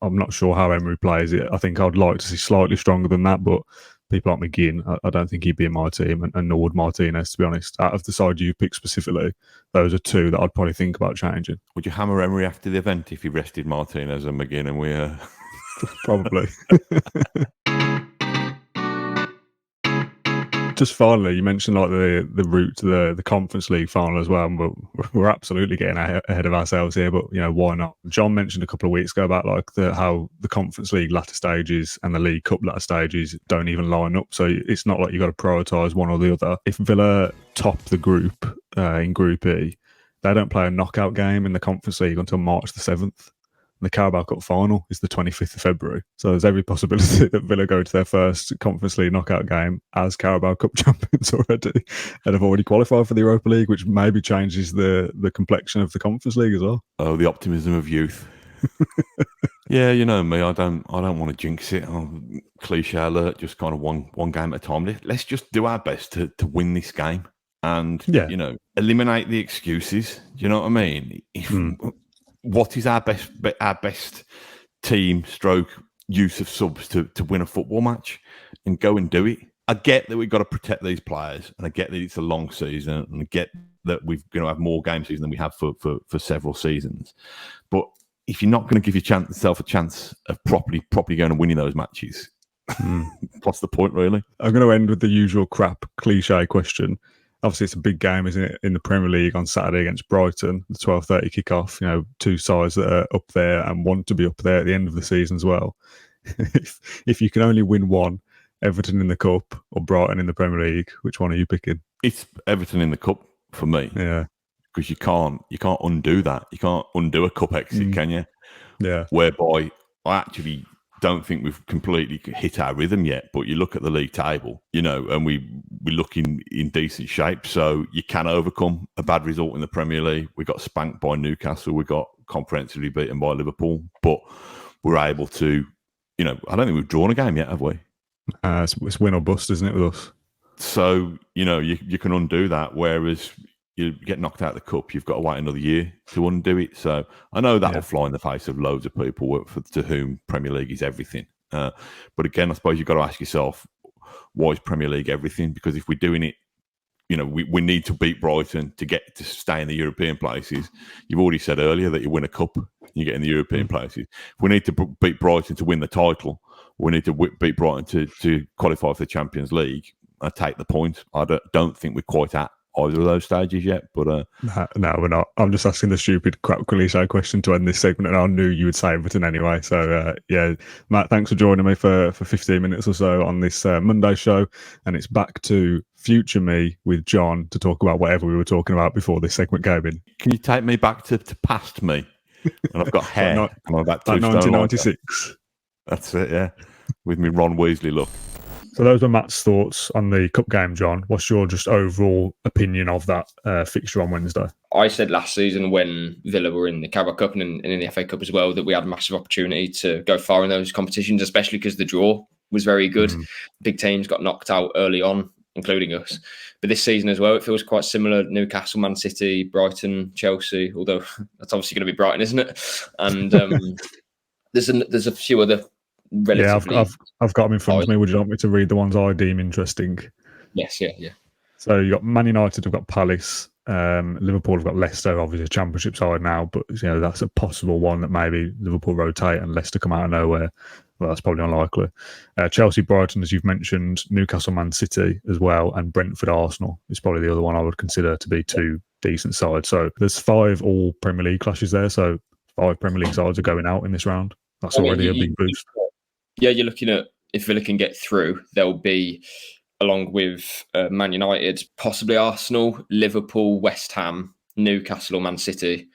I'm not sure how Emery plays it. I think I'd like to see slightly stronger than that, but people like McGinn, I don't think he'd be in my team, and nor would Martinez, to be honest. Out of the side you picked specifically, those are 2 that I'd probably think about changing. Would you hammer Emery after the event if he rested Martinez and McGinn and we... Probably. Just finally, you mentioned like the route to the Conference League final as well, but we're absolutely getting ahead of ourselves here. But why not? John mentioned a couple of weeks ago about like how the Conference League latter stages and the League Cup latter stages don't even line up. So it's not like you've got to prioritise one or the other. If Villa top the group in Group E, they don't play a knockout game in the Conference League until March the 7th. The Carabao Cup final is the 25th of February. So there's every possibility that Villa go to their first Conference League knockout game as Carabao Cup champions already and have already qualified for the Europa League, which maybe changes the complexion of the Conference League as well. Oh, the optimism of youth. Yeah, you know me, I don't want to jinx it. Cliche alert, just kind of one game at a time. Let's just do our best to win this game and, eliminate the excuses. Do you know what I mean? What is our best team stroke use of subs to win a football match, and go and do it? I get that we've got to protect these players, and I get that it's a long season, and I get that we're going to have more game season than we have for several seasons. But if you're not going to give yourself a chance of properly going and winning those matches, what's the point, really? I'm going to end with the usual crap cliche question. Obviously, it's a big game, isn't it, in the Premier League on Saturday against Brighton, the 12:30 kickoff. 2 sides that are up there and want to be up there at the end of the season as well. if you can only win one, Everton in the Cup or Brighton in the Premier League, which one are you picking? It's Everton in the Cup for me. Yeah, because you can't undo that. You can't undo a cup exit, can you? Yeah. Whereby I actually don't think we've completely hit our rhythm yet, but you look at the league table, and we look in decent shape. So you can overcome a bad result in the Premier League. We got spanked by Newcastle. We got comprehensively beaten by Liverpool, but we're able to, I don't think we've drawn a game yet, have we? It's win or bust, isn't it, with us? So, you can undo that, whereas you get knocked out of the cup, you've got to wait another year to undo it. So I know that will fly in the face of loads of people to whom Premier League is everything. But again, I suppose you've got to ask yourself, why is Premier League everything? Because if we're doing it, we need to beat Brighton to stay in the European places. You've already said earlier that you win a cup, you get in the European places. If we need to beat Brighton to win the title, we need to beat Brighton to qualify for the Champions League. I take the point. I don't think we're quite at either of those stages yet, but no, we're not. I'm just asking the stupid crap cliche question to end this segment, and I knew you would say Everton anyway. So Matt, thanks for joining me for 15 minutes or so on this Monday show, and it's back to future me with John to talk about whatever we were talking about before this segment came in. Can you take me back to past me? And I've got hair. I'm about 1996. That's it, yeah. With me Ron Weasley look. So those were Matt's thoughts on the cup game, John. What's your just overall opinion of that fixture on Wednesday? I said last season when Villa were in the Carabao Cup and in the FA Cup as well that we had a massive opportunity to go far in those competitions, especially because the draw was very good. Big teams got knocked out early on, including us. But this season as well, it feels quite similar. Newcastle, Man City, Brighton, Chelsea, although that's obviously going to be Brighton, isn't it? And there's a few other relatively... Yeah, I've got them in front of me. Would you like me to read the ones I deem interesting? Yes, yeah. So you got Man United, have got Palace, Liverpool have got Leicester, obviously a championship side now, but that's a possible one that maybe Liverpool rotate and Leicester come out of nowhere. Well, that's probably unlikely. Chelsea, Brighton, as you've mentioned, Newcastle, Man City as well, and Brentford, Arsenal is probably the other one I would consider to be 2 decent sides. So there's 5 all Premier League clashes there. So 5 Premier League sides are going out in this round. That's already a big boost. Yeah, you're looking at, if Villa can get through, there'll be, along with Man United, possibly Arsenal, Liverpool, West Ham, Newcastle or Man City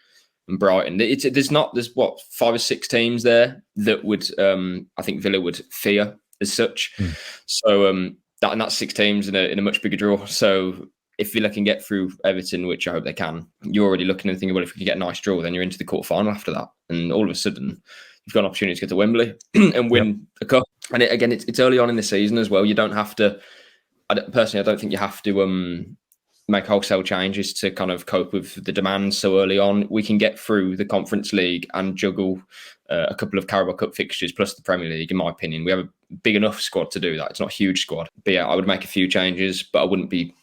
and Brighton. There's 5 or 6 teams there that would, I think Villa would fear as such. So that's 6 teams in a much bigger draw. So if Villa can get through Everton, which I hope they can, you're already looking and thinking, well, if we can get a nice draw, then you're into the quarterfinal after that. And all of a sudden, you've got an opportunity to go to Wembley and win a cup. And it's early on in the season as well. You don't have to. Personally, I don't think you have to make wholesale changes to kind of cope with the demands so early on. We can get through the Conference League and juggle a couple of Carabao Cup fixtures plus the Premier League, in my opinion. We have a big enough squad to do that. It's not a huge squad. But yeah, I would make a few changes, but I wouldn't be...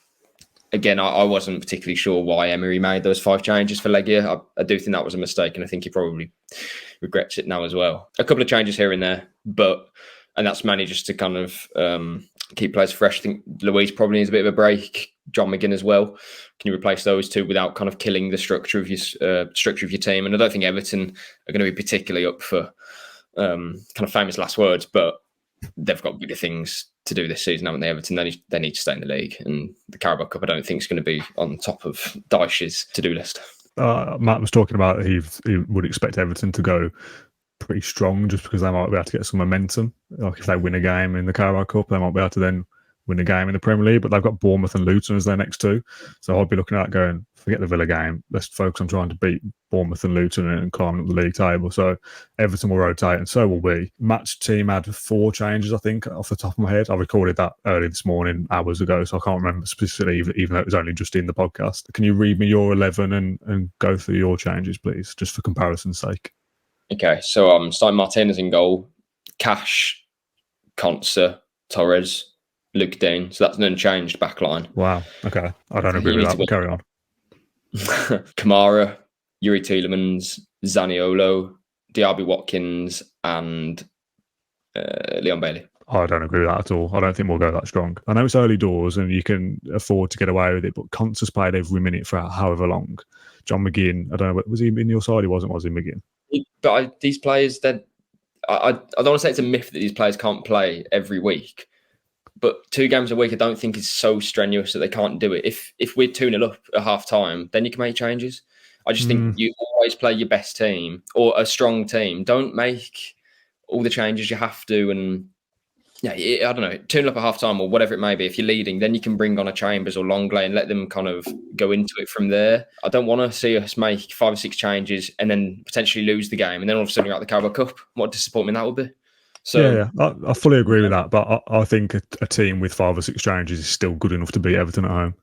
Again, I wasn't particularly sure why Emery made those 5 changes for Legia. I do think that was a mistake, and I think he probably regrets it now as well. A couple of changes here and there, and that's mainly just to kind of keep players fresh. I think Luis probably needs a bit of a break. John McGinn as well. Can you replace those two without kind of killing the structure of your team? And I don't think Everton are going to be particularly up for kind of famous last words, but they've got bigger things to do this season, haven't they? Everton, they need to stay in the league, and the Carabao Cup I don't think is going to be on top of Dyche's to-do list. Matt was talking about he would expect Everton to go pretty strong just because they might be able to get some momentum. Like if they win a game in the Carabao Cup, they might be able to then win a game in the Premier League, but they've got Bournemouth and Luton as their next 2. So I'd be looking at that going, forget the Villa game. Let's focus on trying to beat Bournemouth and Luton and climb up the league table. So Everton will rotate and so will we. Matt's team had 4 changes, I think, off the top of my head. I recorded that early this morning, hours ago, so I can't remember specifically, even though it was only just in the podcast. Can you read me your 11 and go through your changes, please, just for comparison's sake? Okay, so I'm starting Martinez in goal, Cash, Konsa, Torres, Luke Dean. So that's an unchanged back line. Wow. Okay. I don't agree with that, but carry on. Kamara, Yuri Tielemans, Zaniolo, Diaby Watkins, and Leon Bailey. I don't agree with that at all. I don't think we'll go that strong. I know it's early doors and you can afford to get away with it, but Konsa's played every minute for however long. John McGinn, I don't know, was he in your side? He wasn't, was he, McGinn? But these players, I don't want to say it's a myth that these players can't play every week, but 2 games a week I don't think is so strenuous that they can't do it. If we're 2-0 up at half time, then you can make changes. I just think you always play your best team or a strong team. Don't make all the changes you have to. And yeah, I don't know, 2-0 up at half time or whatever it may be. If you're leading, then you can bring on a Chambers or Longley and let them kind of go into it from there. I don't want to see us make 5 or 6 changes and then potentially lose the game. And then all of a sudden you're out the Carabao Cup. What disappointment that would be. So yeah. I fully agree with that. But I think a team with 5 or 6 changes is still good enough to beat Everton at home.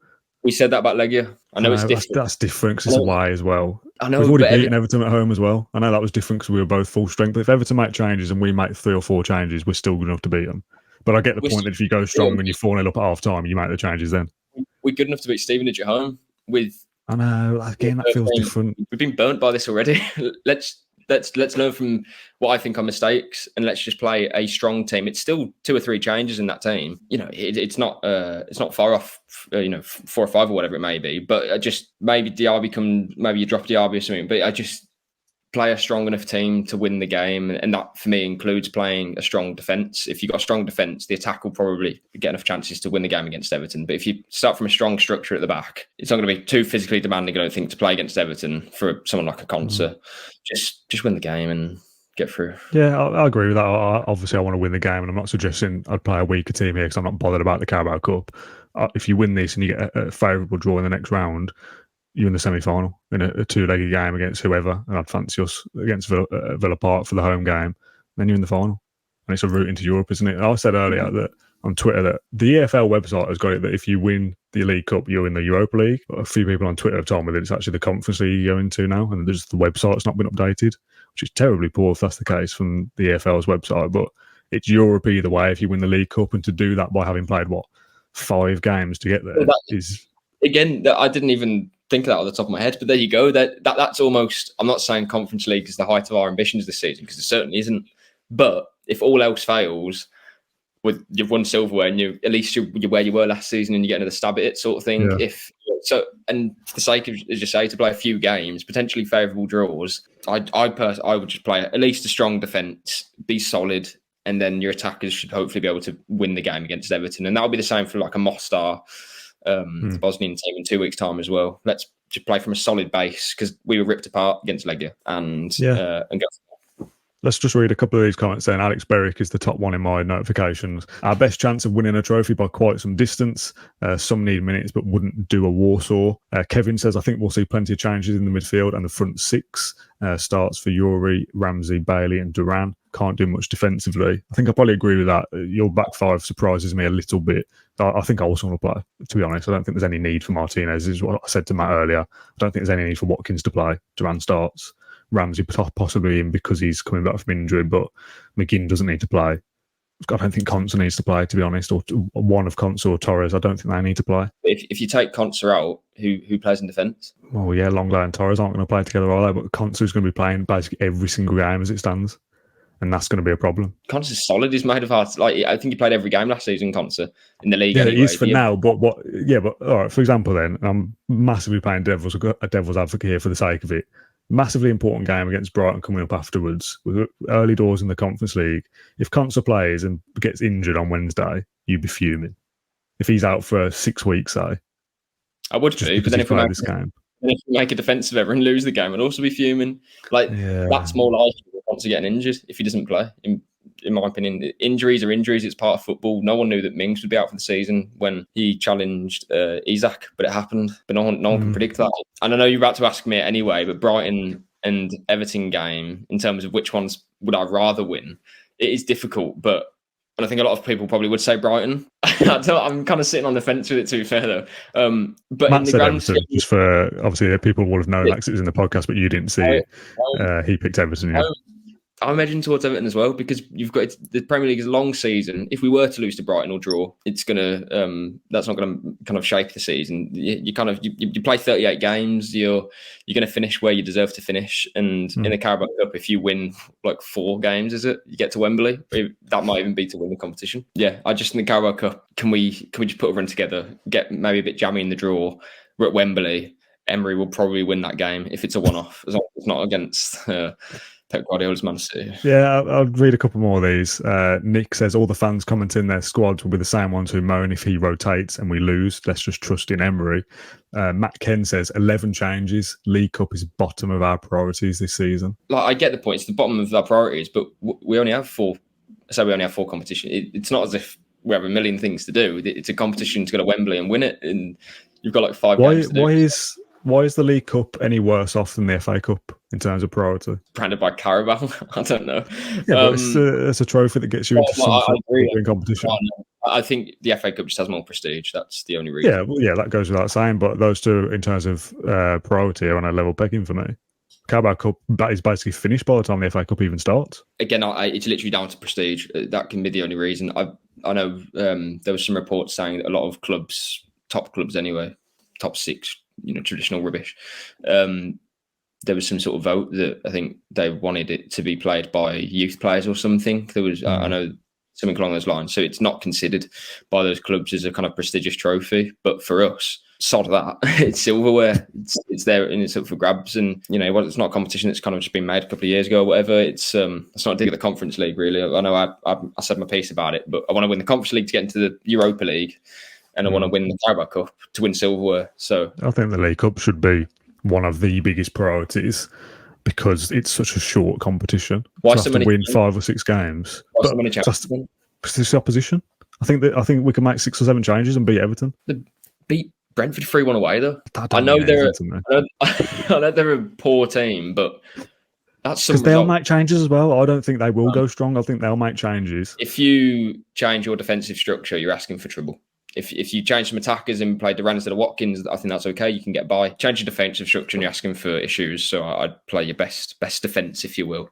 We said that about Legia. I know it's different. That's different because it's away as well. I know. We've already beaten Everton at home as well. I know that was different because we were both full strength. But if Everton make changes and we make 3 or 4 changes, we're still good enough to beat them. But I get the point that if you go strong and you're 4-0 up at half time, you make the changes then. We're good enough to beat Stevenage at home with. I know. Again, that feels different. We've been burnt by this already. Let's learn from what I think are mistakes and let's just play a strong team. It's still 2 or 3 changes in that team. You know, it's not far off. 4 or 5 or whatever it may be. But I just maybe you drop Diaby or something. But I just play a strong enough team to win the game, and that for me includes playing a strong defence. If you've got a strong defence, the attack will probably get enough chances to win the game against Everton. But if you start from a strong structure at the back, it's not going to be too physically demanding, I don't think, to play against Everton for someone like a Konsa. Just win the game and get through. Yeah, I agree with that. Obviously, I want to win the game, and I'm not suggesting I'd play a weaker team here because I'm not bothered about the Carabao Cup. If you win this and you get a favourable draw in the next round, you're in the semi-final in a 2-legged game against whoever, and I'd fancy us against Villa Park for the home game. Then you're in the final, and it's a route into Europe, isn't it? And I said earlier that on Twitter that the EFL website has got it that if you win the League Cup, you're in the Europa League. But a few people on Twitter have told me that it's actually the Conference League you go into now, and there's the website's not been updated, which is terribly poor if that's the case from the EFL's website. But it's Europe either way if you win the League Cup, and to do that by having played 5 games to get there is. Again, I didn't even think of that off the top of my head, but there you go. That's almost. I'm not saying Conference League is the height of our ambitions this season because it certainly isn't. But if all else fails, you've won silverware and at least you're where you were last season and you get another stab at it, sort of thing. Yeah. And for the sake of, as you say, to play a few games, potentially favourable draws, I would just play at least a strong defence, be solid, and then your attackers should hopefully be able to win the game against Everton, and that'll be the same for like a Mostar. The Bosnian team in 2 weeks' time as well. Let's just play from a solid base because we were ripped apart against Legia and go. Let's just read a couple of these comments then. Alex Berwick is the top one in my notifications. Our best chance of winning a trophy by quite some distance. Some need minutes but wouldn't do a Warsaw. Kevin says, I think we'll see plenty of changes in the midfield and the front six. Starts for Yuri, Ramsey, Bailey and Duran. Can't do much defensively. I think I probably agree with that. Your back five surprises me a little bit. I think I also want to play, to be honest. I don't think there's any need for Martinez, is what I said to Matt earlier. I don't think there's any need for Watkins to play. Duran starts. Ramsey possibly in because he's coming back from injury, but McGinn doesn't need to play. I don't think Conser needs to play, to be honest, or one of Conser or Torres. I don't think they need to play. If you take Conser out, who plays in defence? Well, yeah, Longley and Torres aren't going to play together, are they? But Conser's going to be playing basically every single game as it stands, and that's going to be a problem. Conser's solid. He's made of heart. Like, I think he played every game last season, Conser, in the league. Yeah, anyway. he is for now, but what? Yeah, but all right. For example, then I'm massively playing devil's advocate here for the sake of it. Massively important game against Brighton coming up afterwards. With early doors in the Conference League. If Conser plays and gets injured on Wednesday, you'd be fuming. If he's out for 6 weeks, say. I would be, but then if we make a defensive error and lose the game, I'd also be fuming. That's more likely Conser getting injured if he doesn't play. In my opinion, injuries are injuries. It's part of football. No one knew that Mings would be out for the season when he challenged Isak, but it happened. But no one can predict that. And I know you're about to ask me anyway, but Brighton and Everton game, in terms of which ones would I rather win, it is difficult. And I think a lot of people probably would say Brighton. I'm kind of sitting on the fence with it, to be fair, though. But Matt in the said grand Everton, just for obviously people will have known that because it was in the podcast, but you didn't see it. He picked Everton. Yeah. I'm edging towards Everton as well because you've got the Premier League is a long season. If we were to lose to Brighton or draw, it's that's not gonna kind of shape the season. You play 38 games. You're gonna finish where you deserve to finish. And in the Carabao Cup, if you win like 4 games, is it? You get to Wembley. That might even be to win the competition. Yeah, I just in the Carabao Cup, can we just put a run together? Get maybe a bit jammy in the draw. We're at Wembley. Emery will probably win that game if it's a one-off, as long as it's not against Pep Guardiola's Man City. Yeah, I'll read a couple more of these. Nick says all the fans commenting their squads will be the same ones who moan if he rotates and we lose. Let's just trust in Emery. Matt Ken says 11 changes. League Cup is bottom of our priorities this season. I get the point. It's the bottom of our priorities, but we only have 4. So we only have 4 competition. It's not as if we have a million things to do. It's a competition to go to Wembley and win it, and you've got like 5 games to do. Why is the League Cup any worse off than the FA Cup in terms of priority? Branded by Carabao? I don't know. Yeah, but it's a trophy that gets you into some competition. I think the FA Cup just has more prestige. That's the only reason. Yeah, that goes without saying. But those two, in terms of priority, are on a level pegging for me. Carabao Cup is basically finished by the time the FA Cup even starts. Again, it's literally down to prestige. That can be the only reason. I know there was some reports saying that a lot of clubs, top clubs anyway, top 6, traditional rubbish. There was some sort of vote that I think they wanted it to be played by youth players or something. There was, I know, something along those lines. So it's not considered by those clubs as a kind of prestigious trophy. But for us, sod that. It's silverware. It's there and it's up for grabs. And, it's not a competition that's kind of just been made a couple of years ago or whatever. It's not a dig at the Conference League, really. I know I said my piece about it, but I want to win the Conference League to get into the Europa League. And I want to win the Carabao Cup to win silverware. So I think the League Cup should be one of the biggest priorities because it's such a short competition. Why so to win 5 or 6 games? Why so many chances? Because it's the opposition. I think we can make 6 or 7 changes and beat Everton. Beat Brentford 3-1 away though. I know they're a poor team, but that's because they'll make changes as well. I don't think they will go strong. I think they'll make changes. If you change your defensive structure, you're asking for trouble. If you change some attackers and play Duran instead of Watkins, I think that's okay. You can get by. Change your defensive structure and you're asking for issues. So I'd play your best defence, if you will,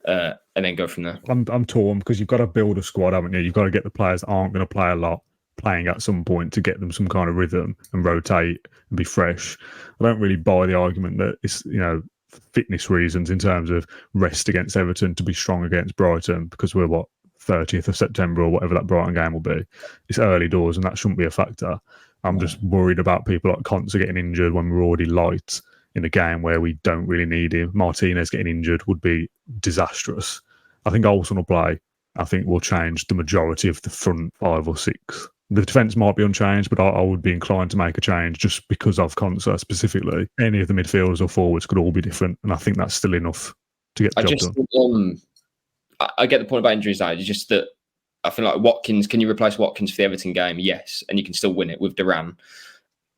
and then go from there. I'm torn because you've got to build a squad, haven't you? You've got to get the players that aren't going to play a lot playing at some point to get them some kind of rhythm and rotate and be fresh. I don't really buy the argument that it's, fitness reasons in terms of rest against Everton to be strong against Brighton because we're 30th of September or whatever that Brighton game will be. It's early doors and that shouldn't be a factor. I'm just worried about people like Conser getting injured when we're already light in a game where we don't really need him. Martinez getting injured would be disastrous. I think Olsen will play. I think we'll change the majority of the front 5 or 6. The defence might be unchanged, but I would be inclined to make a change just because of Conser specifically. Any of the midfielders or forwards could all be different, and I think that's still enough to get the job done. I get the point about injuries now. It's just that I feel like Watkins, can you replace Watkins for the Everton game? Yes. And you can still win it with Duran.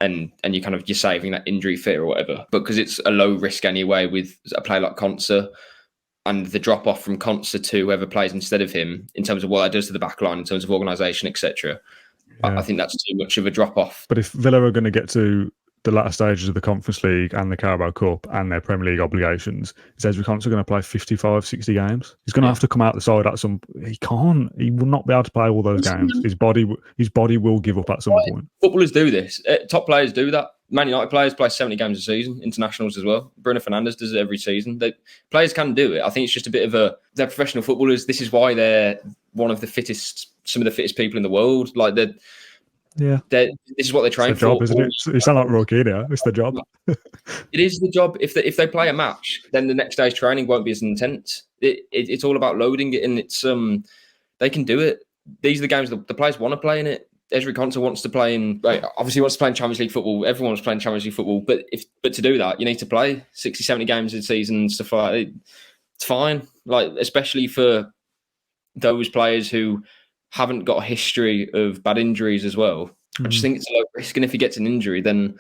And you're saving that injury fear or whatever. But because it's a low risk anyway with a player like Konsa, and the drop off from Konsa to whoever plays instead of him in terms of what that does to the back line, in terms of organisation, etc. I think that's too much of a drop off. But if Villa are going to get to the latter stages of the Conference League and the Carabao Cup and their Premier League obligations, is Ezri Konsa going to play 55, 60 games? He's going to have to come out the side at some... He can't. He will not be able to play all those games. His body will give up at some point. Footballers do this. Top players do that. Man United players play 70 games a season, internationals as well. Bruno Fernandes does it every season. Players can do it. I think it's just a bit of they're professional footballers. This is why they're one of the fittest, some of the fittest people in the world. Like this is what they train it's their for. Job, isn't it? You sound like Roy Keane here. It's their job. It is the job. If they play a match, then the next day's training won't be as intense. It's all about loading it, and it's they can do it. These are the games the players want to play in it. Ezri Konsa wants to play obviously wants to play in Champions League football. Everyone wants to play in Champions League football, but to do that, you need to play 60, 70 games a season and stuff like that. It's fine, like especially for those players who haven't got a history of bad injuries as well. I just think it's a low risk, and if he gets an injury, then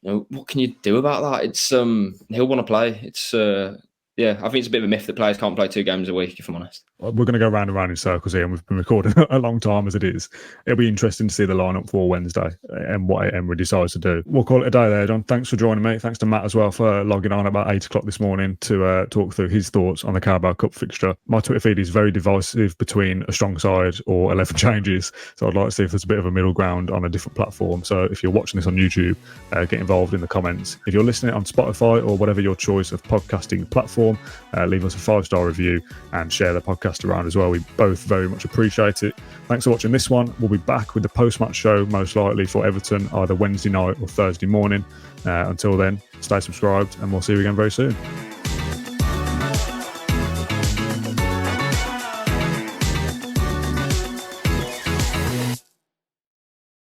what can you do about that? It's he'll want to play. It's I think it's a bit of a myth that players can't play 2 games a week, if I'm honest. We're going to go round and round in circles here, and we've been recording a long time as it is. It'll be interesting to see the lineup for Wednesday and what Emery decides to do. We'll call it a day there, John. Thanks for joining me. Thanks to Matt as well for logging on about 8 o'clock this morning to talk through his thoughts on the Carabao Cup fixture. My Twitter feed is very divisive between a strong side or 11 changes, so I'd like to see if there's a bit of a middle ground on a different platform. So if you're watching this on YouTube, get involved in the comments. If you're listening on Spotify or whatever your choice of podcasting platform, leave us a 5-star review and share the podcast around as well. We both very much appreciate it. Thanks for watching this one. We'll be back with the post-match show most likely for Everton either Wednesday night or Thursday morning. Until then, stay subscribed and we'll see you again very soon.